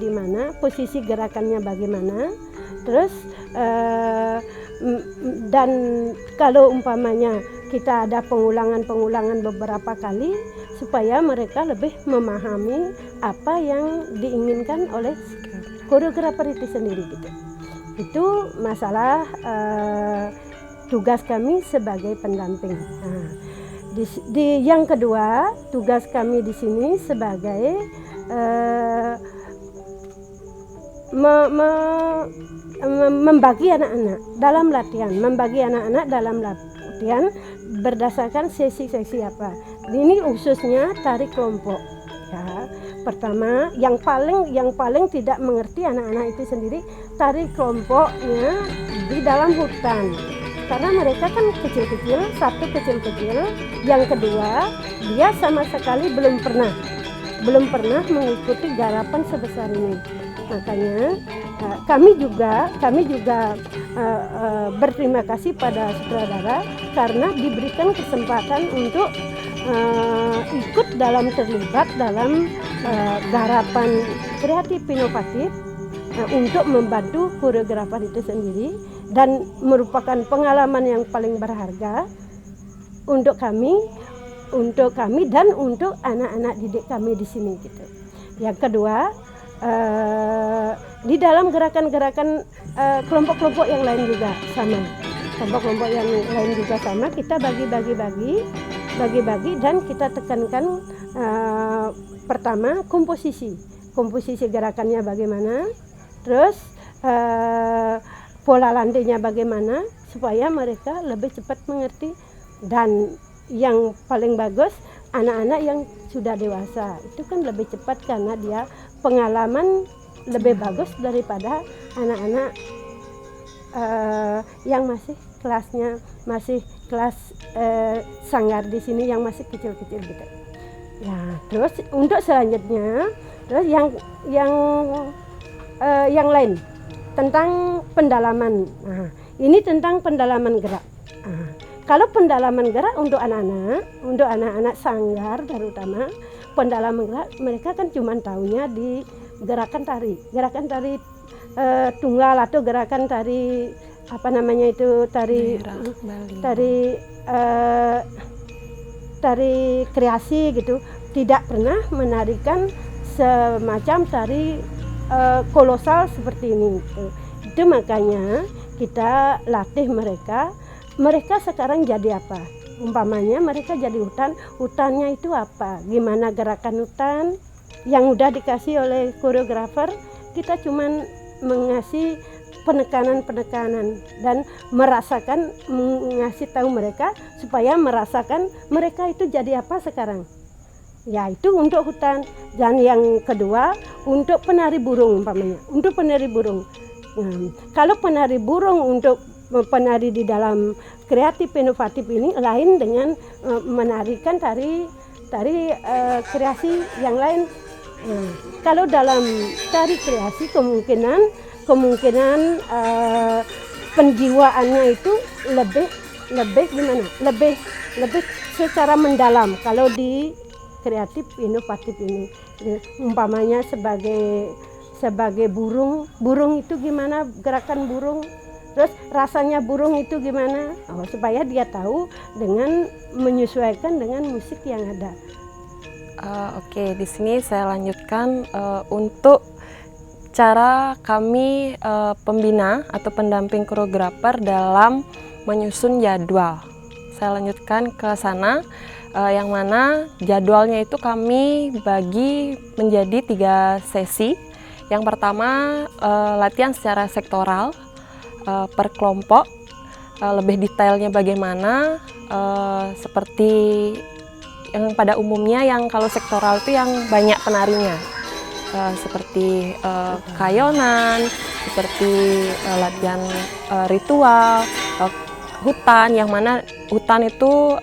mana, posisi gerakannya bagaimana. Terus dan kalau umpamanya kita ada pengulangan beberapa kali supaya mereka lebih memahami apa yang diinginkan oleh koreografer itu sendiri gitu. Itu masalah tugas kami sebagai pendamping. Nah, di yang kedua, tugas kami di sini sebagai membagi anak-anak dalam latihan, berdasarkan sesi-sesi apa. Ini khususnya tari kelompok. Ya, pertama, yang paling tidak mengerti anak-anak itu sendiri tari kelompoknya di dalam hutan. Karena mereka kan kecil-kecil, satu kecil-kecil, yang kedua dia sama sekali belum pernah mengikuti garapan sebesar ini. Makanya kami juga berterima kasih pada sutradara karena diberikan kesempatan untuk ikut terlibat dalam garapan kreatif inovatif untuk membantu koreografer itu sendiri, dan merupakan pengalaman yang paling berharga untuk kami dan untuk anak-anak didik kami di sini gitu. Yang kedua, di dalam gerakan-gerakan kelompok-kelompok yang lain juga sama. Kelompok-kelompok yang lain juga sama, kita bagi-bagi dan kita tekankan pertama komposisi gerakannya bagaimana, terus pola landainya bagaimana supaya mereka lebih cepat mengerti, dan yang paling bagus anak-anak yang sudah dewasa itu kan lebih cepat karena dia pengalaman lebih bagus daripada anak-anak yang masih kelas sanggar di sini yang masih kecil-kecil gitu. Ya, terus untuk selanjutnya yang lain tentang pendalaman. Nah, ini tentang pendalaman gerak. Nah, kalau pendalaman gerak untuk anak-anak sanggar terutama, pendalaman gerak mereka kan cuma tahunya di gerakan tari tunggal atau gerakan tari apa namanya itu tari kreasi gitu, tidak pernah menarikan semacam tari kolosal seperti ini gitu. Itu makanya kita latih mereka sekarang jadi apa? Umpamanya mereka jadi hutannya itu apa? Gimana gerakan hutan yang udah dikasih oleh koreografer, kita cuman mengasih penekanan dan ngasih tahu mereka supaya merasakan mereka itu jadi apa sekarang. Ya itu untuk hutan. Dan yang kedua untuk penari burung umpamanya. Untuk penari burung. Nah, kalau penari burung untuk penari di dalam kreatif inovatif ini lain dengan menarikan tari kreasi yang lain. Nah, kalau dalam tari kreasi kemungkinan penjiwaannya itu lebih gimana? Lebih secara mendalam. Kalau di kreatif inovatif ini, umpamanya sebagai burung itu gimana gerakan burung, terus rasanya burung itu gimana, supaya dia tahu dengan menyesuaikan dengan musik yang ada. Oke, di sini saya lanjutkan untuk cara kami pembina atau pendamping koreografer dalam menyusun jadwal. Saya lanjutkan ke sana, yang mana jadwalnya itu kami bagi menjadi 3 sesi. Yang pertama latihan secara sektoral per kelompok, lebih detailnya bagaimana, seperti yang pada umumnya yang kalau sektoral itu yang banyak penarinya. Seperti kayonan, seperti latihan ritual, hutan, yang mana hutan itu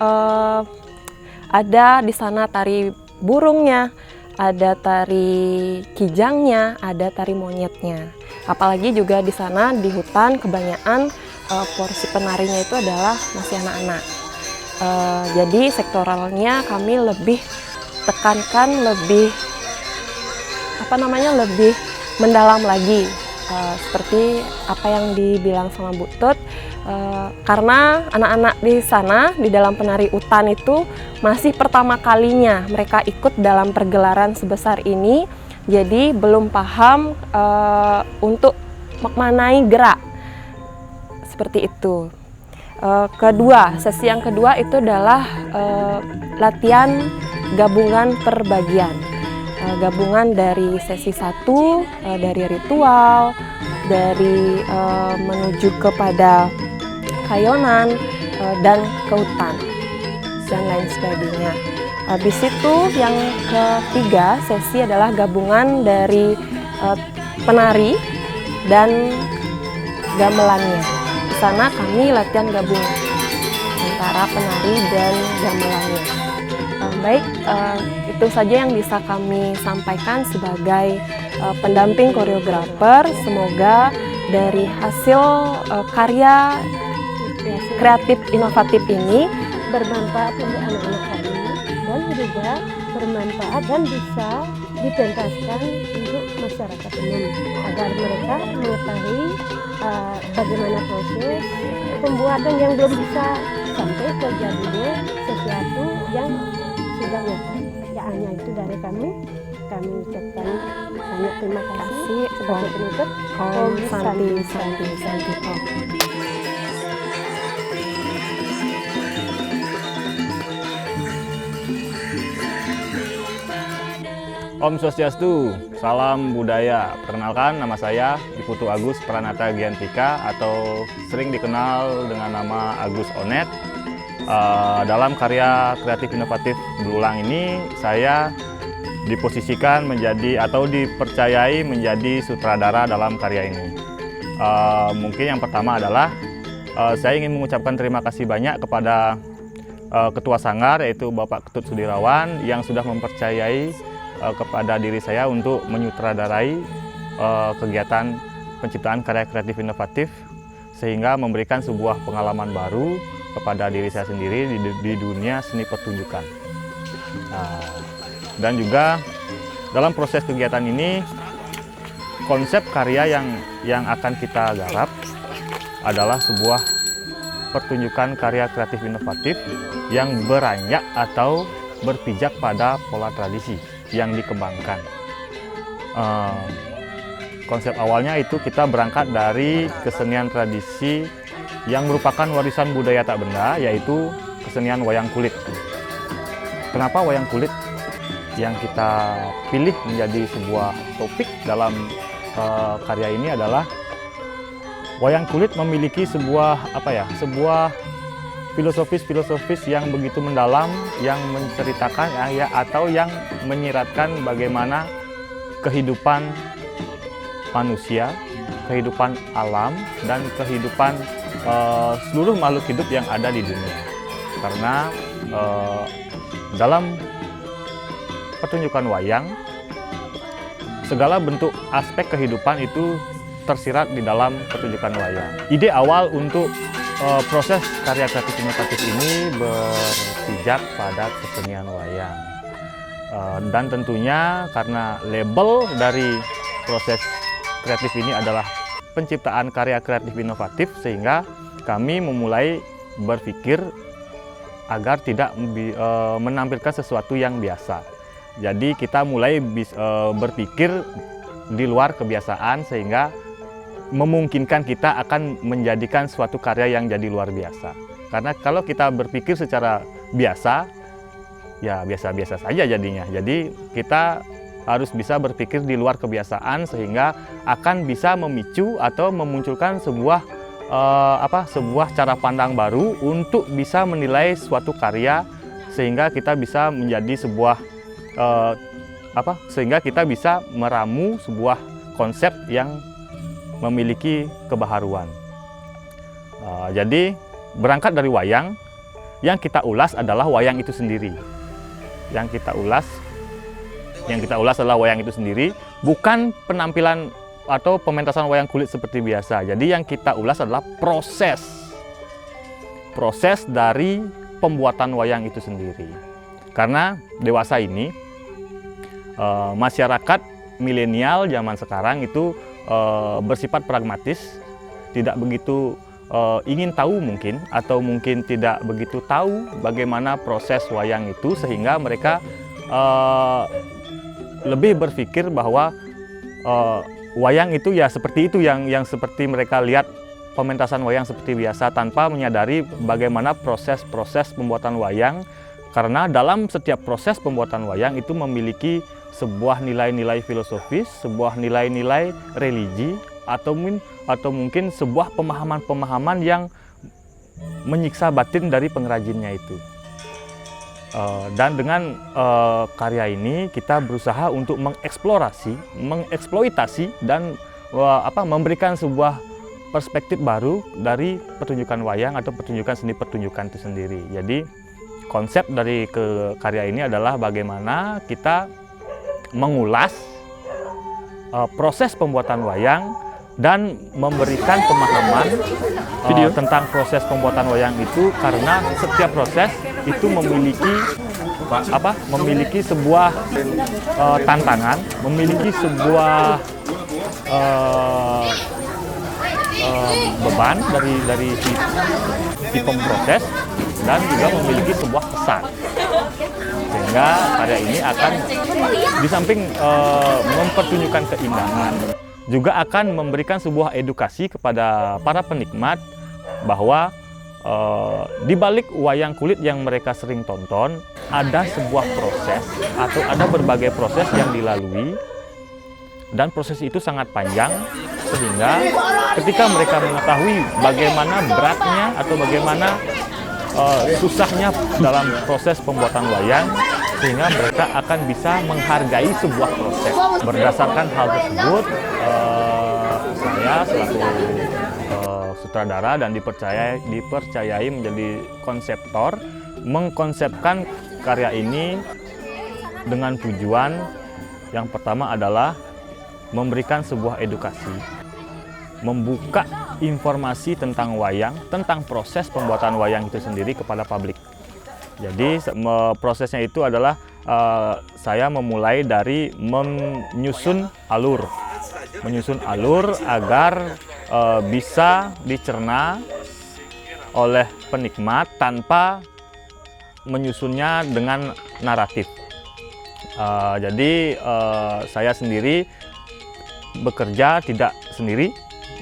ada di sana tari burungnya, ada tari kijangnya, ada tari monyetnya. Apalagi juga di sana di hutan kebanyakan porsi penarinya itu adalah masih anak-anak. Jadi sektoralnya kami lebih tekankan, lebih mendalam lagi, seperti apa yang dibilang sama Bu Tut, karena anak-anak di sana di dalam penari hutan itu masih pertama kalinya mereka ikut dalam pergelaran sebesar ini, jadi belum paham untuk memaknai gerak seperti itu. Sesi yang kedua itu adalah latihan gabungan per bagian. Gabungan dari sesi 1, dari ritual, dari menuju kepada kayonan, dan ke hutan, dan lain sebagainya. Habis itu yang ketiga sesi adalah gabungan dari penari dan gamelannya. Di sana kami latihan gabungan antara penari dan gamelannya. Baik, itu saja yang bisa kami sampaikan sebagai pendamping koreografer. Semoga dari hasil karya kreatif inovatif ini bermanfaat untuk anak-anak kami dan juga bermanfaat dan bisa dipentaskan untuk masyarakat umum agar mereka mengetahui bagaimana proses pembuatan yang belum bisa sampai terjadinya sesuatu yang sudah nyata. Ya hanya itu dari kami ucapkan banyak terima kasih sebagai penutup. Om Santi Santi Santi Om. Om Swastiastu, salam budaya. Perkenalkan, nama saya Diputu Agus Pranata Giantika atau sering dikenal dengan nama Agus Onet. Dalam karya kreatif inovatif berulang ini, saya diposisikan menjadi atau dipercayai menjadi sutradara dalam karya ini. Mungkin yang pertama adalah saya ingin mengucapkan terima kasih banyak kepada Ketua Sanggar, yaitu Bapak Ketut Sudirawan, yang sudah mempercayai kepada diri saya untuk menyutradarai kegiatan penciptaan karya kreatif inovatif, sehingga memberikan sebuah pengalaman baru kepada diri saya sendiri di dunia seni pertunjukan. Dan juga dalam proses kegiatan ini, konsep karya yang akan kita garap adalah sebuah pertunjukan karya kreatif inovatif yang beranjak atau berpijak pada pola tradisi yang dikembangkan. Konsep awalnya itu kita berangkat dari kesenian tradisi yang merupakan warisan budaya tak benda, yaitu kesenian wayang kulit. Kenapa wayang kulit yang kita pilih menjadi sebuah topik dalam karya ini adalah wayang kulit memiliki sebuah sebuah filosofis yang begitu mendalam, yang menceritakan atau yang menyiratkan bagaimana kehidupan manusia, kehidupan alam, dan kehidupan seluruh makhluk hidup yang ada di dunia. Karena dalam pertunjukan wayang, segala bentuk aspek kehidupan itu tersirat di dalam pertunjukan wayang. Ide awal untuk proses karya kreatif inovatif ini berpijak pada kesenian wayang. Dan tentunya karena label dari proses kreatif ini adalah penciptaan karya kreatif inovatif, sehingga kami memulai berpikir agar tidak menampilkan sesuatu yang biasa. Jadi kita mulai berpikir di luar kebiasaan, sehingga memungkinkan kita akan menjadikan suatu karya yang jadi luar biasa. Karena kalau kita berpikir secara biasa, ya biasa-biasa saja jadinya. Jadi kita harus bisa berpikir di luar kebiasaan, sehingga akan bisa memicu atau memunculkan sebuah cara pandang baru untuk bisa menilai suatu karya, sehingga kita bisa menjadi sebuah sehingga kita bisa meramu sebuah konsep yang memiliki kebaharuan. Jadi berangkat dari wayang, yang kita ulas adalah wayang itu sendiri. Yang kita ulas adalah wayang itu sendiri, bukan penampilan atau pementasan wayang kulit seperti biasa. Jadi yang kita ulas adalah proses dari pembuatan wayang itu sendiri. Karena dewasa ini, masyarakat milenial zaman sekarang itu bersifat pragmatis, tidak begitu ingin tahu mungkin, atau mungkin tidak begitu tahu bagaimana proses wayang itu, sehingga mereka lebih berpikir bahwa wayang itu ya seperti itu, yang seperti mereka lihat pementasan wayang seperti biasa, tanpa menyadari bagaimana proses-proses pembuatan wayang. Karena dalam setiap proses pembuatan wayang itu memiliki sebuah nilai-nilai filosofis, sebuah nilai-nilai religi, atau mungkin sebuah pemahaman-pemahaman yang menyiksa batin dari pengrajinnya itu. Dan dengan karya ini kita berusaha untuk mengeksploitasi dan memberikan sebuah perspektif baru dari pertunjukan wayang atau pertunjukan seni pertunjukan itu sendiri. Jadi konsep dari karya ini adalah bagaimana kita mengulas proses pembuatan wayang dan memberikan pemahaman tentang proses pembuatan wayang itu, karena setiap proses itu memiliki sebuah tantangan, memiliki sebuah beban dari si pemproses, dan juga memiliki sebuah pesan. Sehingga karya ini akan di samping mempertunjukkan keindahan, juga akan memberikan sebuah edukasi kepada para penikmat bahwa di balik wayang kulit yang mereka sering tonton, ada sebuah proses atau ada berbagai proses yang dilalui, dan proses itu sangat panjang, sehingga ketika mereka mengetahui bagaimana beratnya atau bagaimana susahnya dalam proses pembuatan wayang, sehingga mereka akan bisa menghargai sebuah proses. Berdasarkan hal tersebut, saya selaku sutradara dan dipercayai menjadi konseptor, mengkonsepkan karya ini dengan tujuan yang pertama adalah memberikan sebuah edukasi, membuka informasi tentang wayang, tentang proses pembuatan wayang itu sendiri kepada publik. Jadi prosesnya itu adalah saya memulai dari menyusun alur menyusun alur agar bisa dicerna oleh penikmat tanpa menyusunnya dengan naratif. Jadi saya sendiri bekerja tidak sendiri,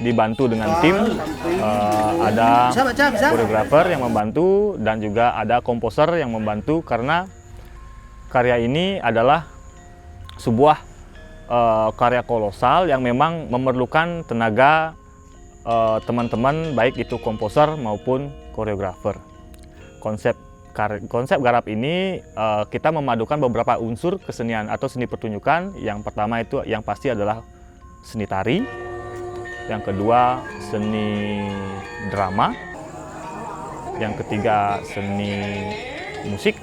dibantu dengan tim, ada koreografer yang membantu dan juga ada komposer yang membantu, karena karya ini adalah sebuah karya kolosal yang memang memerlukan tenaga teman-teman, baik itu komposer maupun koreografer. Konsep garap ini kita memadukan beberapa unsur kesenian atau seni pertunjukan. Yang pertama itu yang pasti adalah seni tari, yang kedua seni drama, yang ketiga seni musik,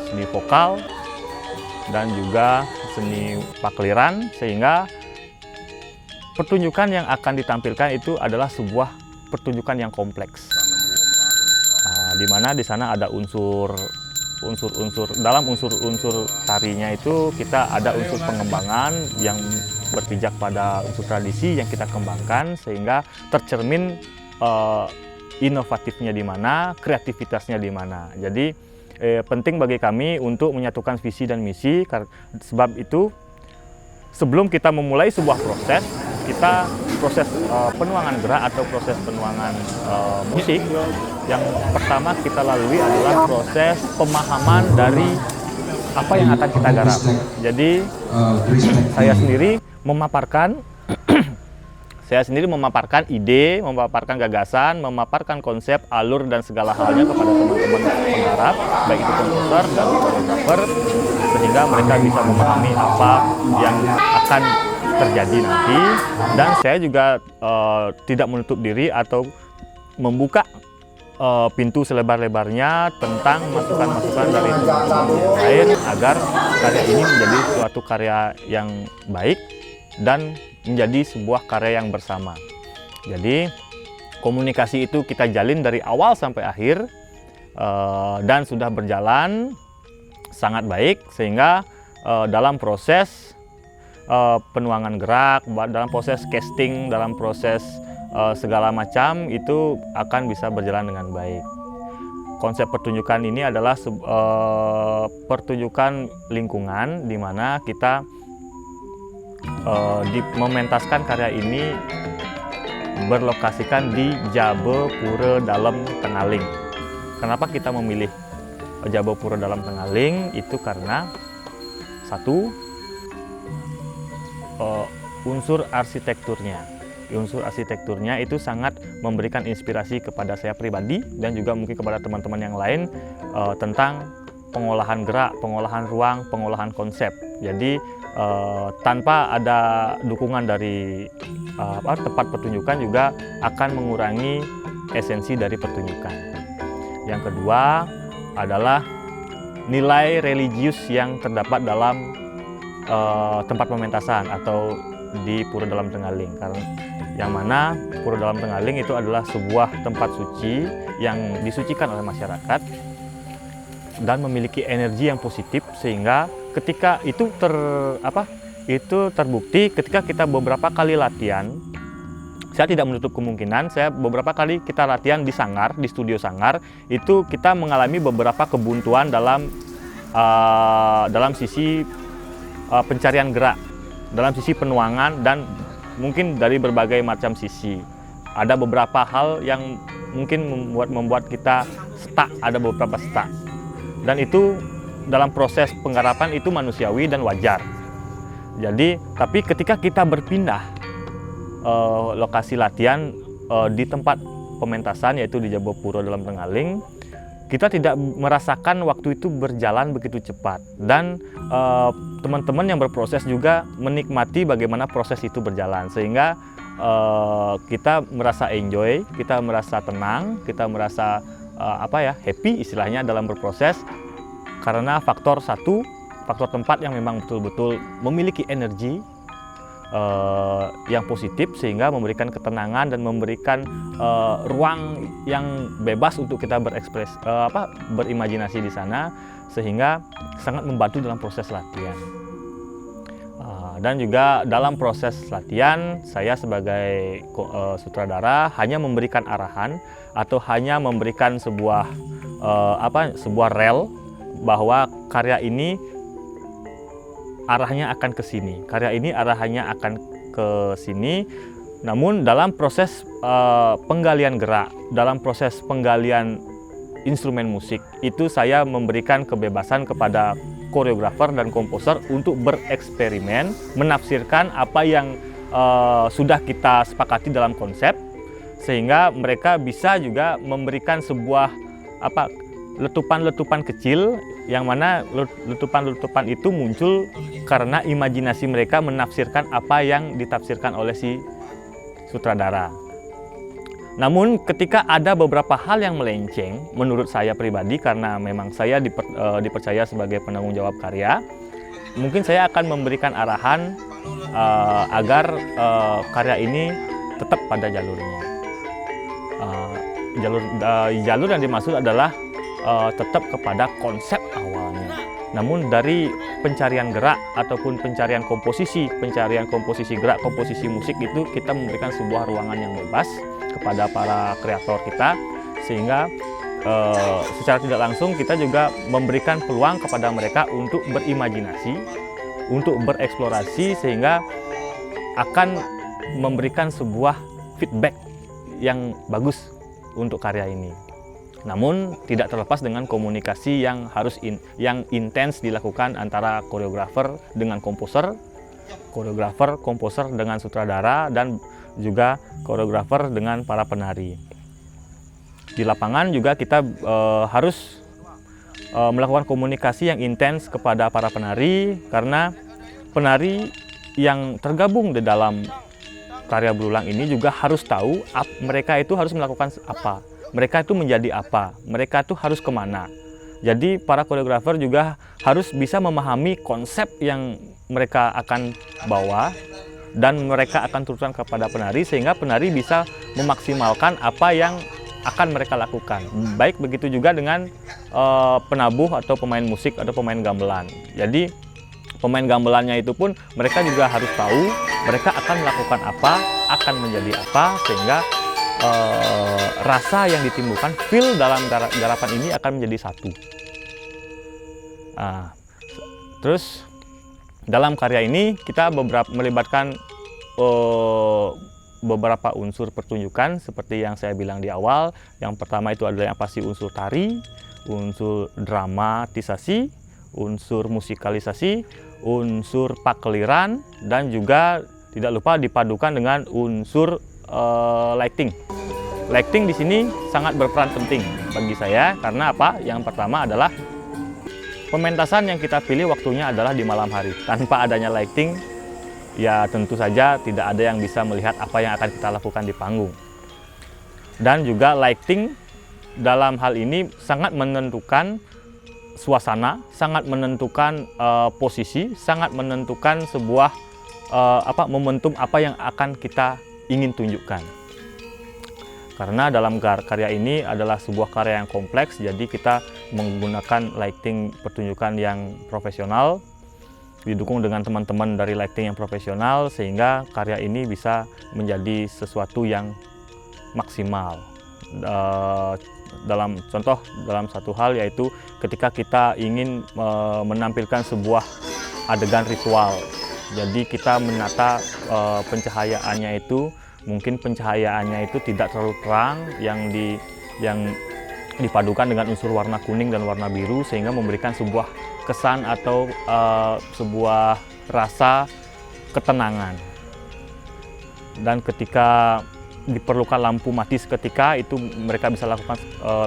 seni vokal, dan juga seni pakliran, sehingga pertunjukan yang akan ditampilkan itu adalah sebuah pertunjukan yang kompleks. Di mana di sana ada dalam unsur tarinya itu kita ada unsur pengembangan yang berpijak pada unsur tradisi yang kita kembangkan, sehingga tercermin inovatifnya di mana, kreativitasnya di mana. Jadi penting bagi kami untuk menyatukan visi dan misi. Sebab itu sebelum kita memulai sebuah proses, proses penuangan gerak atau proses penuangan musik, yang pertama kita lalui adalah proses pemahaman dari apa yang akan kita garap. Jadi saya sendiri memaparkan ide, memaparkan gagasan, memaparkan konsep, alur, dan segala halnya kepada teman-teman penggarap, baik itu komposer dan koreografer, sehingga mereka bisa memahami apa yang akan terjadi nanti. Dan saya juga tidak menutup diri atau membuka pintu selebar-lebarnya tentang masukan-masukan dari teman-teman yang lain, agar karya ini menjadi suatu karya yang baik dan menjadi sebuah karya yang bersama. Jadi komunikasi itu kita jalin dari awal sampai akhir, dan sudah berjalan sangat baik, sehingga dalam proses penuangan gerak, dalam proses casting, dalam proses segala macam itu akan bisa berjalan dengan baik. Konsep pertunjukan ini adalah pertunjukan lingkungan, di mana kita mementaskan karya ini berlokasikan di Jabepura Dalem Tengaling. Kenapa kita memilih Jabepura Dalem Tengaling? Itu karena satu, unsur arsitekturnya. Unsur arsitekturnya itu sangat memberikan inspirasi kepada saya pribadi dan juga mungkin kepada teman-teman yang lain tentang pengolahan gerak, pengolahan ruang, pengolahan konsep. Jadi tanpa ada dukungan dari tempat pertunjukan juga akan mengurangi esensi dari pertunjukan. Yang kedua adalah nilai religius yang terdapat dalam tempat pementasan atau di Pura Dalem Tengaling, karena yang mana Pura Dalem Tengaling itu adalah sebuah tempat suci yang disucikan oleh masyarakat dan memiliki energi yang positif, sehingga ketika itu terbukti ketika kita beberapa kali latihan. Saya tidak menutup kemungkinan, saya beberapa kali kita latihan di Sanggar, di studio Sanggar, itu kita mengalami beberapa kebuntuan dalam sisi pencarian gerak, dalam sisi penuangan, dan mungkin dari berbagai macam sisi. Ada beberapa hal yang mungkin membuat kita stuck, ada beberapa stuck. Dan itu dalam proses penggarapan itu manusiawi dan wajar. Jadi, tapi ketika kita berpindah lokasi latihan di tempat pementasan, yaitu di Jabepura Dalem Tengaling, kita tidak merasakan waktu itu berjalan begitu cepat, dan teman-teman yang berproses juga menikmati bagaimana proses itu berjalan, sehingga kita merasa enjoy, kita merasa tenang, kita merasa happy istilahnya dalam berproses, karena faktor tempat yang memang betul-betul memiliki energi yang positif, sehingga memberikan ketenangan dan memberikan ruang yang bebas untuk kita berimajinasi di sana, sehingga sangat membantu dalam proses latihan. Dan juga dalam proses latihan, saya sebagai sutradara hanya memberikan arahan atau hanya memberikan sebuah sebuah rel bahwa karya ini arahnya akan ke sini, karya ini arahnya akan ke sini. Namun dalam proses penggalian gerak, dalam proses penggalian instrumen musik itu saya memberikan kebebasan kepada koreografer dan komposer untuk bereksperimen, menafsirkan apa yang sudah kita sepakati dalam konsep, sehingga mereka bisa juga memberikan sebuah letupan-letupan kecil, yang mana letupan-letupan itu muncul karena imajinasi mereka menafsirkan apa yang ditafsirkan oleh si sutradara. Namun ketika ada beberapa hal yang melenceng, menurut saya pribadi, karena memang saya dipercaya sebagai penanggung jawab karya, mungkin saya akan memberikan arahan agar karya ini tetap pada jalurnya. Jalur yang dimaksud adalah tetap kepada konsep awalnya. Namun dari pencarian gerak ataupun pencarian komposisi gerak, komposisi musik itu kita memberikan sebuah ruangan yang bebas kepada para kreator kita, sehingga secara tidak langsung kita juga memberikan peluang kepada mereka untuk berimajinasi, untuk bereksplorasi, sehingga akan memberikan sebuah feedback yang bagus untuk karya ini. Namun tidak terlepas dengan komunikasi yang yang intens dilakukan antara koreografer dengan komposer, komposer dengan sutradara, dan juga koreografer dengan para penari. Di lapangan juga kita harus melakukan komunikasi yang intens kepada para penari, karena penari yang tergabung di dalam karya berulang ini juga harus tahu mereka itu harus melakukan apa, mereka itu menjadi apa, mereka itu harus kemana. Jadi para koreografer juga harus bisa memahami konsep yang mereka akan bawa dan mereka akan turunkan kepada penari, sehingga penari bisa memaksimalkan apa yang akan mereka lakukan. Baik begitu juga dengan penabuh atau pemain musik atau pemain gamelan. Jadi pemain gamelannya itu pun mereka juga harus tahu mereka akan melakukan apa, akan menjadi apa, sehingga rasa yang ditimbulkan, feel dalam garapan ini akan menjadi satu. Terus dalam karya ini kita melibatkan beberapa unsur pertunjukan seperti yang saya bilang di awal. Yang pertama itu adalah yang pasti unsur tari, unsur dramatisasi, unsur musikalisasi, unsur pakeliran, dan juga tidak lupa dipadukan dengan unsur lighting. Lighting di sini sangat berperan penting bagi saya karena apa? Yang pertama adalah pementasan yang kita pilih waktunya adalah di malam hari. Tanpa adanya lighting, ya tentu saja tidak ada yang bisa melihat apa yang akan kita lakukan di panggung. Dan juga lighting dalam hal ini sangat menentukan suasana, sangat menentukan posisi, sangat menentukan sebuah momentum apa yang akan kita ingin tunjukkan. Karena dalam karya ini adalah sebuah karya yang kompleks, jadi kita menggunakan lighting pertunjukan yang profesional, didukung dengan teman-teman dari lighting yang profesional, sehingga karya ini bisa menjadi sesuatu yang maksimal. Dalam satu hal, yaitu ketika kita ingin menampilkan sebuah adegan ritual, jadi kita menata pencahayaannya itu, mungkin pencahayaannya itu tidak terlalu terang, yang dipadukan dengan unsur warna kuning dan warna biru, sehingga memberikan sebuah kesan atau sebuah rasa ketenangan. Dan ketika diperlukan lampu mati seketika, itu mereka bisa lakukan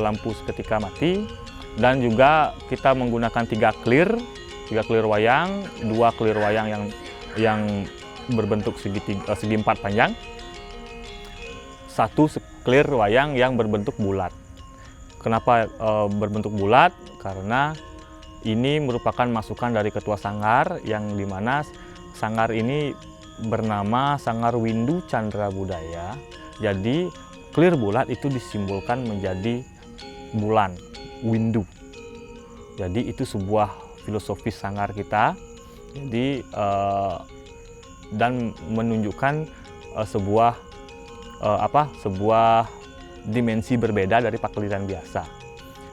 lampu seketika mati. Dan juga kita menggunakan 3 clear wayang, 2 clear wayang yang berbentuk segi 4 panjang, 1 clear wayang yang berbentuk bulat. Kenapa berbentuk bulat? Karena ini merupakan masukan dari ketua sanggar, yang dimana sanggar ini bernama Sanggar Windu Chandra Budaya. Jadi clear bulat itu disimbolkan menjadi bulan, windu. Jadi itu sebuah filosofis sanggar kita. Jadi dan menunjukkan sebuah dimensi berbeda dari pakliran biasa.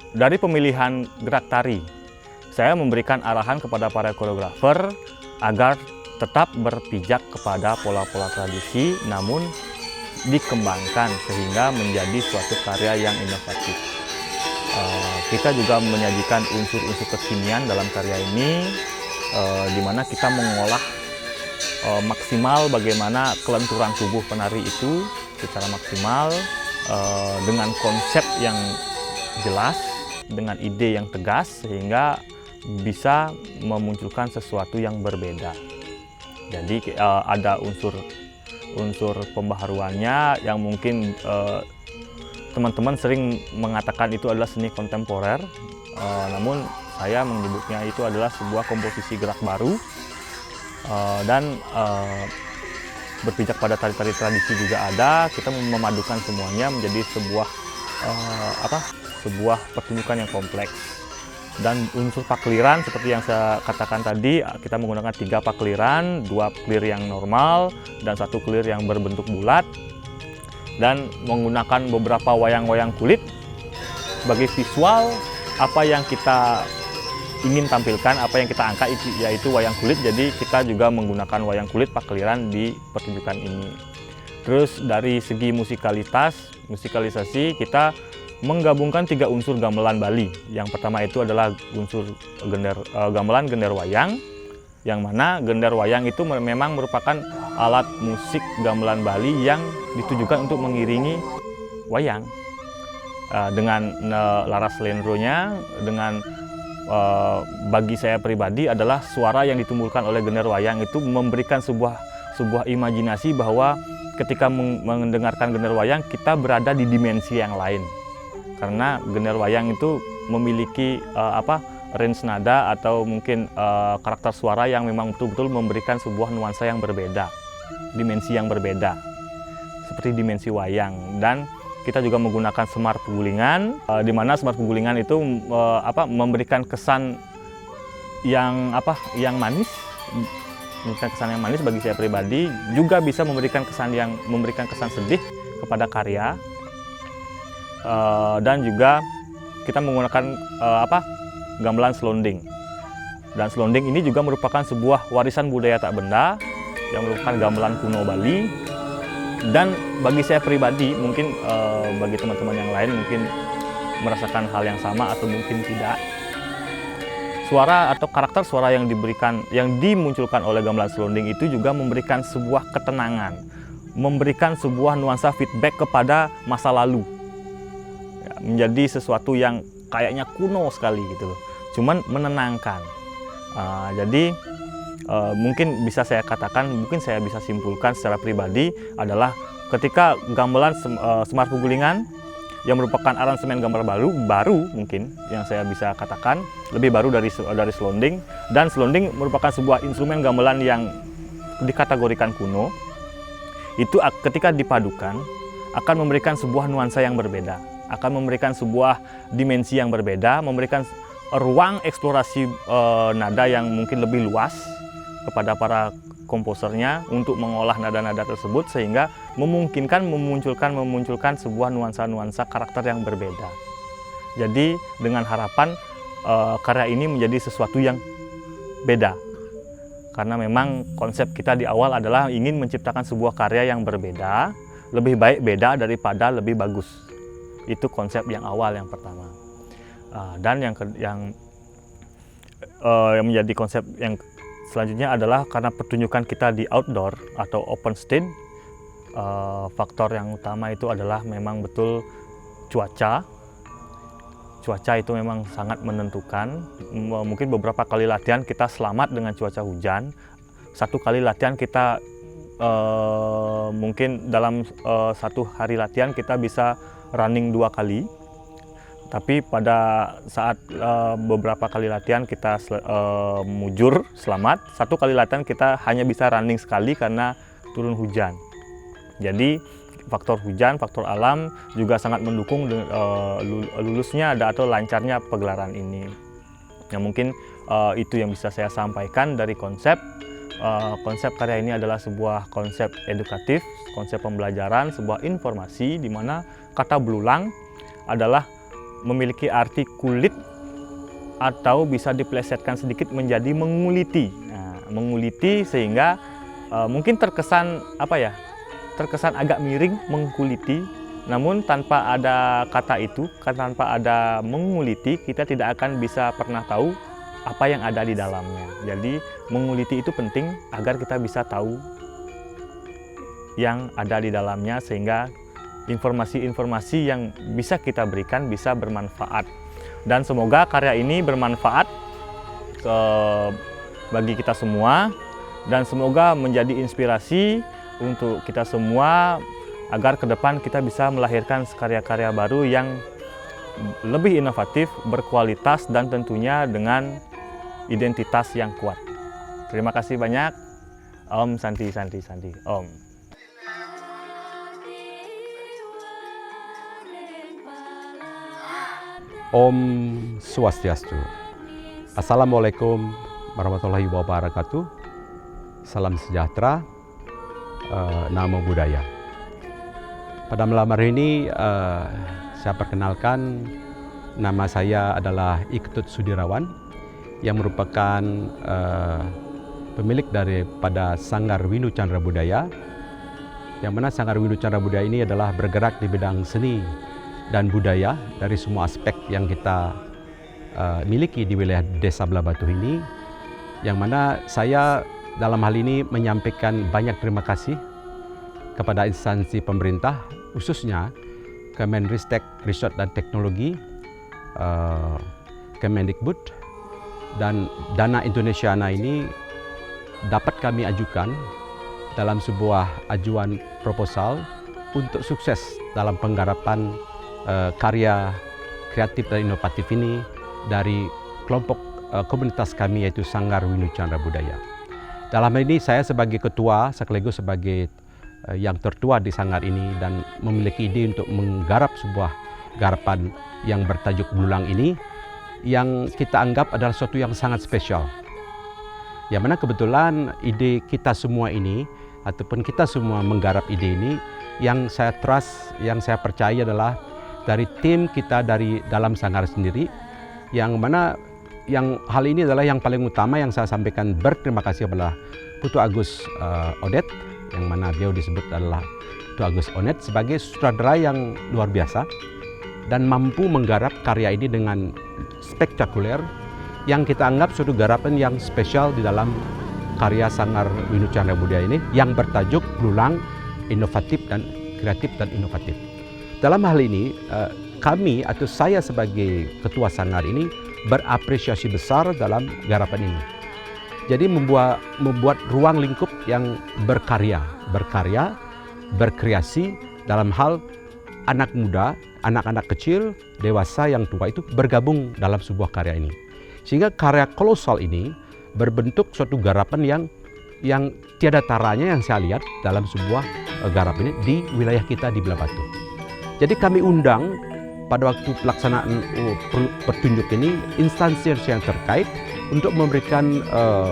Dari pemilihan gerak tari, saya memberikan arahan kepada para koreografer agar tetap berpijak kepada pola-pola tradisi, namun dikembangkan sehingga menjadi suatu karya yang inovatif. Kita juga menyajikan unsur-unsur kekinian dalam karya ini, di mana kita mengolah maksimal bagaimana kelenturan tubuh penari itu secara maksimal, dengan konsep yang jelas, dengan ide yang tegas, sehingga bisa memunculkan sesuatu yang berbeda. Jadi ada unsur pembaharuannya yang mungkin teman-teman sering mengatakan itu adalah seni kontemporer, namun saya menyebutnya itu adalah sebuah komposisi gerak baru, dan berpijak pada tari-tari tradisi juga ada. Kita memadukan semuanya menjadi sebuah pertunjukan yang kompleks. Dan unsur pakliran seperti yang saya katakan tadi, kita menggunakan 3 pakliran, 2 clear yang normal dan 1 clear yang berbentuk bulat, dan menggunakan beberapa wayang-wayang kulit sebagai visual apa yang kita ingin tampilkan, apa yang kita angkat yaitu wayang kulit. Jadi kita juga menggunakan wayang kulit pakliran di pertunjukan ini. Terus dari segi musikalisasi kita menggabungkan 3 unsur gamelan Bali. Yang pertama itu adalah unsur gamelan gender wayang, yang mana gender wayang itu memang merupakan alat musik gamelan Bali yang ditujukan untuk mengiringi wayang, dengan laras lenronya, dengan bagi saya pribadi adalah suara yang ditimbulkan oleh gender wayang itu memberikan sebuah imajinasi bahwa ketika mendengarkan gender wayang kita berada di dimensi yang lain. Karena gender wayang itu memiliki range nada atau mungkin karakter suara yang memang betul-betul memberikan sebuah nuansa yang berbeda, dimensi yang berbeda, seperti dimensi wayang. Dan kita juga menggunakan semar pegulingan, di mana semar pegulingan itu memberikan kesan yang manis, memberikan kesan yang manis bagi saya pribadi, juga bisa memberikan kesan sedih kepada karya. Dan juga kita menggunakan gamelan selonding. Dan selonding ini juga merupakan sebuah warisan budaya tak benda yang merupakan gamelan kuno Bali. Dan bagi saya pribadi, mungkin bagi teman-teman yang lain mungkin merasakan hal yang sama atau mungkin tidak. Suara atau karakter suara yang dimunculkan oleh gamelan selonding itu juga memberikan sebuah ketenangan, memberikan sebuah nuansa feedback kepada masa lalu. Menjadi sesuatu yang kayaknya kuno sekali gitu loh, cuman menenangkan. Jadi mungkin bisa saya katakan, mungkin saya bisa simpulkan secara pribadi adalah ketika gamelan semar pegulingan yang merupakan aransemen gamelan baru mungkin yang saya bisa katakan lebih baru dari selonding, dan selonding merupakan sebuah instrumen gamelan yang dikategorikan kuno, itu ketika dipadukan akan memberikan sebuah nuansa yang berbeda, akan memberikan sebuah dimensi yang berbeda, memberikan ruang eksplorasi nada yang mungkin lebih luas kepada para komposernya untuk mengolah nada-nada tersebut, sehingga memungkinkan memunculkan sebuah nuansa-nuansa karakter yang berbeda. Jadi dengan harapan karya ini menjadi sesuatu yang beda, karena memang konsep kita di awal adalah ingin menciptakan sebuah karya yang berbeda, lebih baik beda daripada lebih bagus. Itu konsep yang awal yang pertama. Dan yang menjadi konsep yang selanjutnya adalah karena pertunjukan kita di outdoor atau open stage, faktor yang utama itu adalah memang betul cuaca. Cuaca itu memang sangat menentukan. Mungkin beberapa kali latihan kita selamat dengan cuaca hujan. Satu kali latihan kita mungkin dalam satu hari latihan kita bisa running 2 kali. Tapi pada saat beberapa kali latihan kita mujur selamat, 1 kali latihan kita hanya bisa running sekali karena turun hujan. Jadi faktor hujan, faktor alam juga sangat mendukung lulusnya atau lancarnya pegelaran ini. Ya mungkin itu yang bisa saya sampaikan dari konsep. konsep karya ini adalah sebuah konsep edukatif, konsep pembelajaran, sebuah informasi di mana kata belulang adalah memiliki arti kulit atau bisa diplesetkan sedikit menjadi menguliti. Nah, menguliti sehingga mungkin terkesan terkesan agak miring, mengkuliti. Namun tanpa ada kata itu, tanpa ada menguliti, kita tidak akan bisa pernah tahu apa yang ada di dalamnya. Jadi menguliti itu penting agar kita bisa tahu yang ada di dalamnya, sehingga informasi-informasi yang bisa kita berikan bisa bermanfaat. Dan semoga karya ini bermanfaat bagi kita semua, dan semoga menjadi inspirasi untuk kita semua agar ke depan kita bisa melahirkan karya-karya baru yang lebih inovatif, berkualitas, dan tentunya dengan identitas yang kuat. Terima kasih banyak. Om Santi Santi Santi. Om. Om Swastiastu. Assalamualaikum warahmatullahi wabarakatuh. Salam sejahtera, namo buddhaya. Pada malam hari ini saya perkenalkan, nama saya adalah Iktut Sudirawan yang merupakan pemilik daripada Sanggar Windu Chandra Budaya, yang mana Sanggar Windu Chandra Budaya ini adalah bergerak di bidang seni dan budaya dari semua aspek yang kita miliki di wilayah Desa Belah Batu ini, yang mana saya dalam hal ini menyampaikan banyak terima kasih kepada instansi pemerintah, khususnya Kemenristek Riset dan Teknologi, Kemendikbud, dan Dana Indonesiana ini dapat kami ajukan dalam sebuah ajuan proposal untuk sukses dalam penggarapan karya kreatif dan inovatif ini dari kelompok komunitas kami, yaitu Sanggar Windu Chandra Budaya. Dalam hal ini saya sebagai ketua sekaligus sebagai yang tertua di sanggar ini dan memiliki ide untuk menggarap sebuah garapan yang bertajuk Belulang ini, yang kita anggap adalah sesuatu yang sangat spesial. Yang mana kebetulan ide kita semua ini, ataupun kita semua menggarap ide ini, yang saya trust, yang saya percaya adalah dari tim kita dari dalam sanggar sendiri, yang mana yang hal ini adalah yang paling utama yang saya sampaikan berterima kasih kepada Putu Agus Odet, yang mana beliau disebut adalah Putu Agus Onet sebagai sutradara yang luar biasa dan mampu menggarap karya ini dengan spektakuler, yang kita anggap suatu garapan yang spesial di dalam karya Sanggar Windu Chandra Budaya ini yang bertajuk Belulang, inovatif dan kreatif dan inovatif. Dalam hal ini kami atau saya sebagai ketua sanggar ini berapresiasi besar dalam garapan ini. Jadi membuat ruang lingkup yang berkarya, berkreasi dalam hal anak muda, anak-anak kecil, dewasa, yang tua itu bergabung dalam sebuah karya ini. Sehingga karya kolosal ini berbentuk suatu garapan yang tiada taranya yang saya lihat dalam sebuah garapan ini di wilayah kita di Belah Batu. Jadi kami undang pada waktu pelaksanaan pertunjuk ini instansi yang terkait untuk memberikan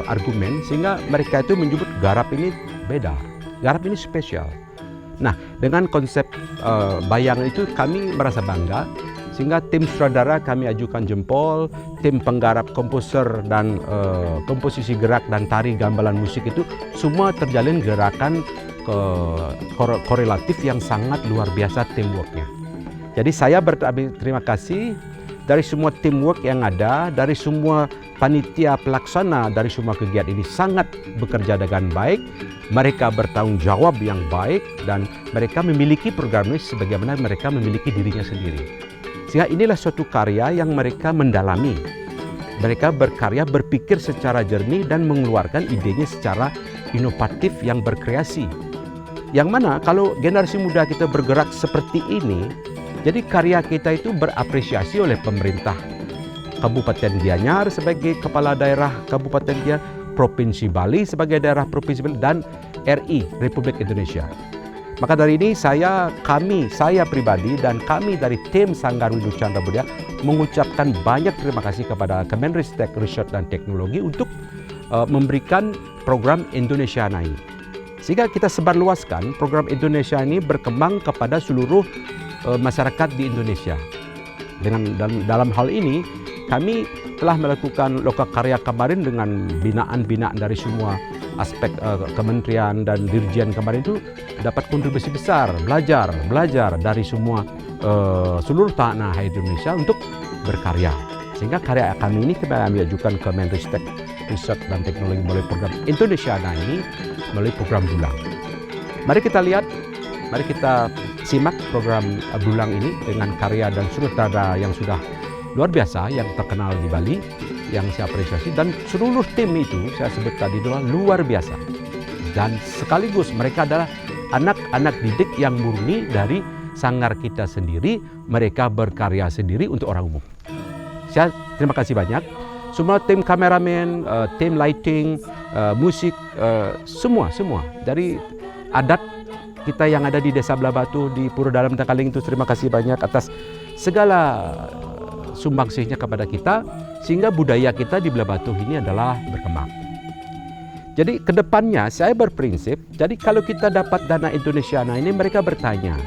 argumen, sehingga mereka itu menyebut garap ini beda, garap ini spesial. Nah, dengan konsep bayang itu kami merasa bangga, sehingga tim sutradara kami ajukan jempol, tim penggarap komposer dan komposisi gerak dan tari gamelan musik itu semua terjalin gerakan korelatif yang sangat luar biasa teamworknya. Jadi saya berterima kasih dari semua teamwork yang ada, dari semua panitia pelaksana, dari semua kegiatan ini sangat bekerja dengan baik. Mereka bertanggung jawab yang baik dan mereka memiliki program ini sebagaimana mereka memiliki dirinya sendiri. Sehingga inilah suatu karya yang mereka mendalami. Mereka berkarya, berpikir secara jernih dan mengeluarkan idenya secara inovatif yang berkreasi. Yang mana kalau generasi muda kita bergerak seperti ini, jadi karya kita itu berapresiasi oleh pemerintah Kabupaten Gianyar sebagai kepala daerah Kabupaten Gianyar, Provinsi Bali sebagai daerah Provinsi Bali, dan RI Republik Indonesia. Maka dari ini saya pribadi dan kami dari tim Sanggar Windu Chandra Budaya mengucapkan banyak terima kasih kepada Kemenristek Riset dan Teknologi untuk memberikan program Indonesiana ini. Sehingga kita sebarluaskan program Indonesia ini berkembang kepada seluruh masyarakat di Indonesia. Dalam hal ini kami telah melakukan Lokakarya kemarin dengan binaan-binaan dari semua aspek kementerian dan dirjen kemarin itu dapat kontribusi besar, belajar dari semua seluruh tanah air Indonesia untuk berkarya. Sehingga karya kami ini kami ajukan ke Menristek Riset dan Teknologi melalui program Indonesiana ini melalui program Bulang. Mari kita lihat, mari kita simak program Bulang ini dengan karya dan sutradara yang sudah luar biasa, yang terkenal di Bali, yang saya apresiasi, dan seluruh tim itu saya sebut tadi adalah luar biasa. Dan sekaligus mereka adalah anak-anak didik yang murni dari sanggar kita sendiri, mereka berkarya sendiri untuk orang umum. Saya terima kasih banyak. Semua tim kameramen, tim lighting, musik, semua dari adat kita yang ada di Desa Belah Batu, di Pura Dalam Takaling itu terima kasih banyak atas segala sumbangsihnya kepada kita, sehingga budaya kita di Belah Batu ini adalah berkembang. Jadi kedepannya saya berprinsip, jadi kalau kita dapat dana Indonesiana ini, mereka bertanya,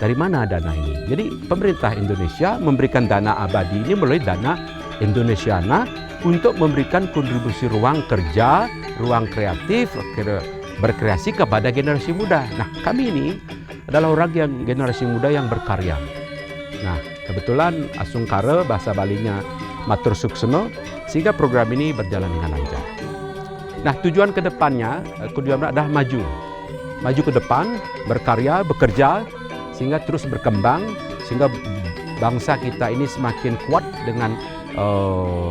dari mana dana ini? Jadi pemerintah Indonesia memberikan dana abadi ini melalui dana Indonesiana untuk memberikan kontribusi ruang kerja, ruang kreatif, berkreasi kepada generasi muda. Nah, kami ini adalah orang yang generasi muda yang berkarya. Nah, kebetulan Asungkara bahasa Balinya matur suksema, sehingga program ini berjalan dengan lancar. Nah, tujuan ke depannya adalah maju ke depan, berkarya, bekerja, sehingga terus berkembang, sehingga bangsa kita ini semakin kuat dengan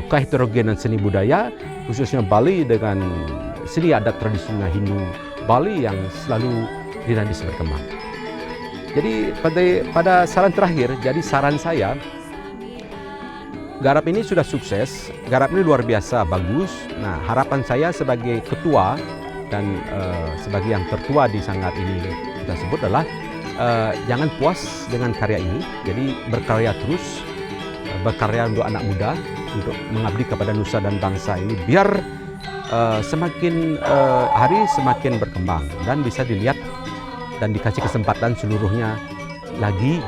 keheterogenan seni budaya, khususnya Bali dengan seni adat tradisional Hindu Bali yang selalu dinamis berkembang. Jadi pada saran terakhir, jadi saran saya, garap ini sudah sukses, garap ini luar biasa bagus. Nah, harapan saya sebagai ketua dan sebagai yang tertua di sanggar ini kita sebut adalah jangan puas dengan karya ini, jadi berkarya terus, berkarya untuk anak muda, untuk mengabdi kepada nusa dan bangsa ini, biar semakin hari semakin berkembang dan bisa dilihat dan dikasih kesempatan seluruhnya lagi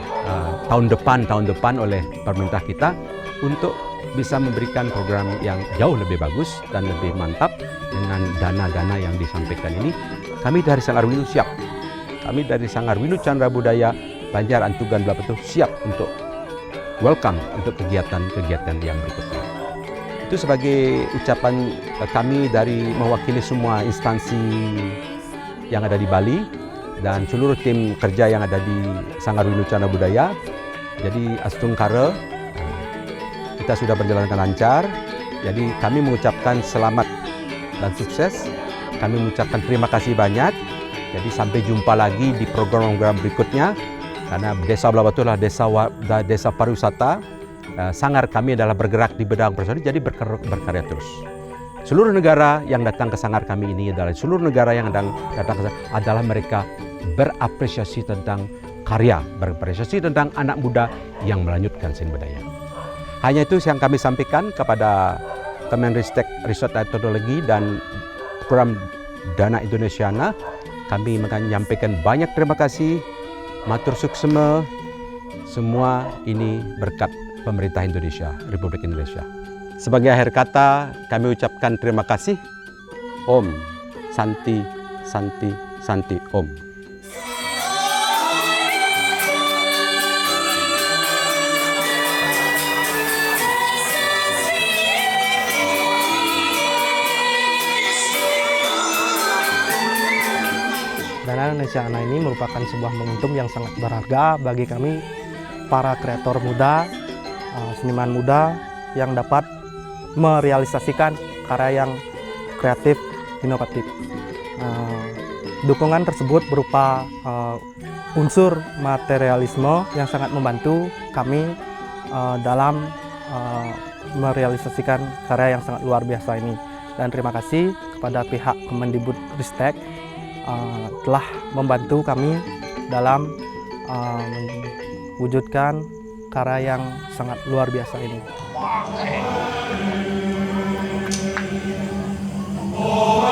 tahun depan oleh pemerintah kita untuk bisa memberikan program yang jauh lebih bagus dan lebih mantap dengan dana-dana yang disampaikan ini. Kami dari Sanggar Winu siap. Kami dari Sanggar Winu Chandra Budaya Banjar Antugan Belah Batu siap untuk welcome untuk kegiatan-kegiatan yang berikutnya. Itu sebagai ucapan kami dari mewakili semua instansi yang ada di Bali dan seluruh tim kerja yang ada di Sanggar Winu Chandra Budaya. Jadi Asungkara kita sudah berjalan dengan lancar. Jadi kami mengucapkan selamat dan sukses. Kami mengucapkan terima kasih banyak. Jadi sampai jumpa lagi di program-program berikutnya. Karena Desa Belah Batu adalah desa pariwisata, sanggar kami adalah bergerak di bidang pariwisata, jadi berkarya terus. Seluruh negara yang datang ke sanggar kami ini adalah adalah mereka berapresiasi tentang karya, berapresiasi tentang anak muda yang melanjutkan seni budaya. Hanya itu yang kami sampaikan kepada Kemenristek Riset dan Teknologi dan program Dana Indonesiana. Kami menyampaikan banyak terima kasih. Matur suksema, semua ini berkat pemerintah Indonesia, Republik Indonesia. Sebagai akhir kata, kami ucapkan terima kasih. Om, Santi, Santi, Santi, Om. Dana Indonesiana ini merupakan sebuah momentum yang sangat berharga bagi kami, para kreator muda, seniman muda yang dapat merealisasikan karya yang kreatif, inovatif. Dukungan tersebut berupa unsur materialisme yang sangat membantu kami dalam merealisasikan karya yang sangat luar biasa ini. Dan terima kasih kepada pihak Kemendikbudristek telah membantu kami dalam mewujudkan karya yang sangat luar biasa ini. Allah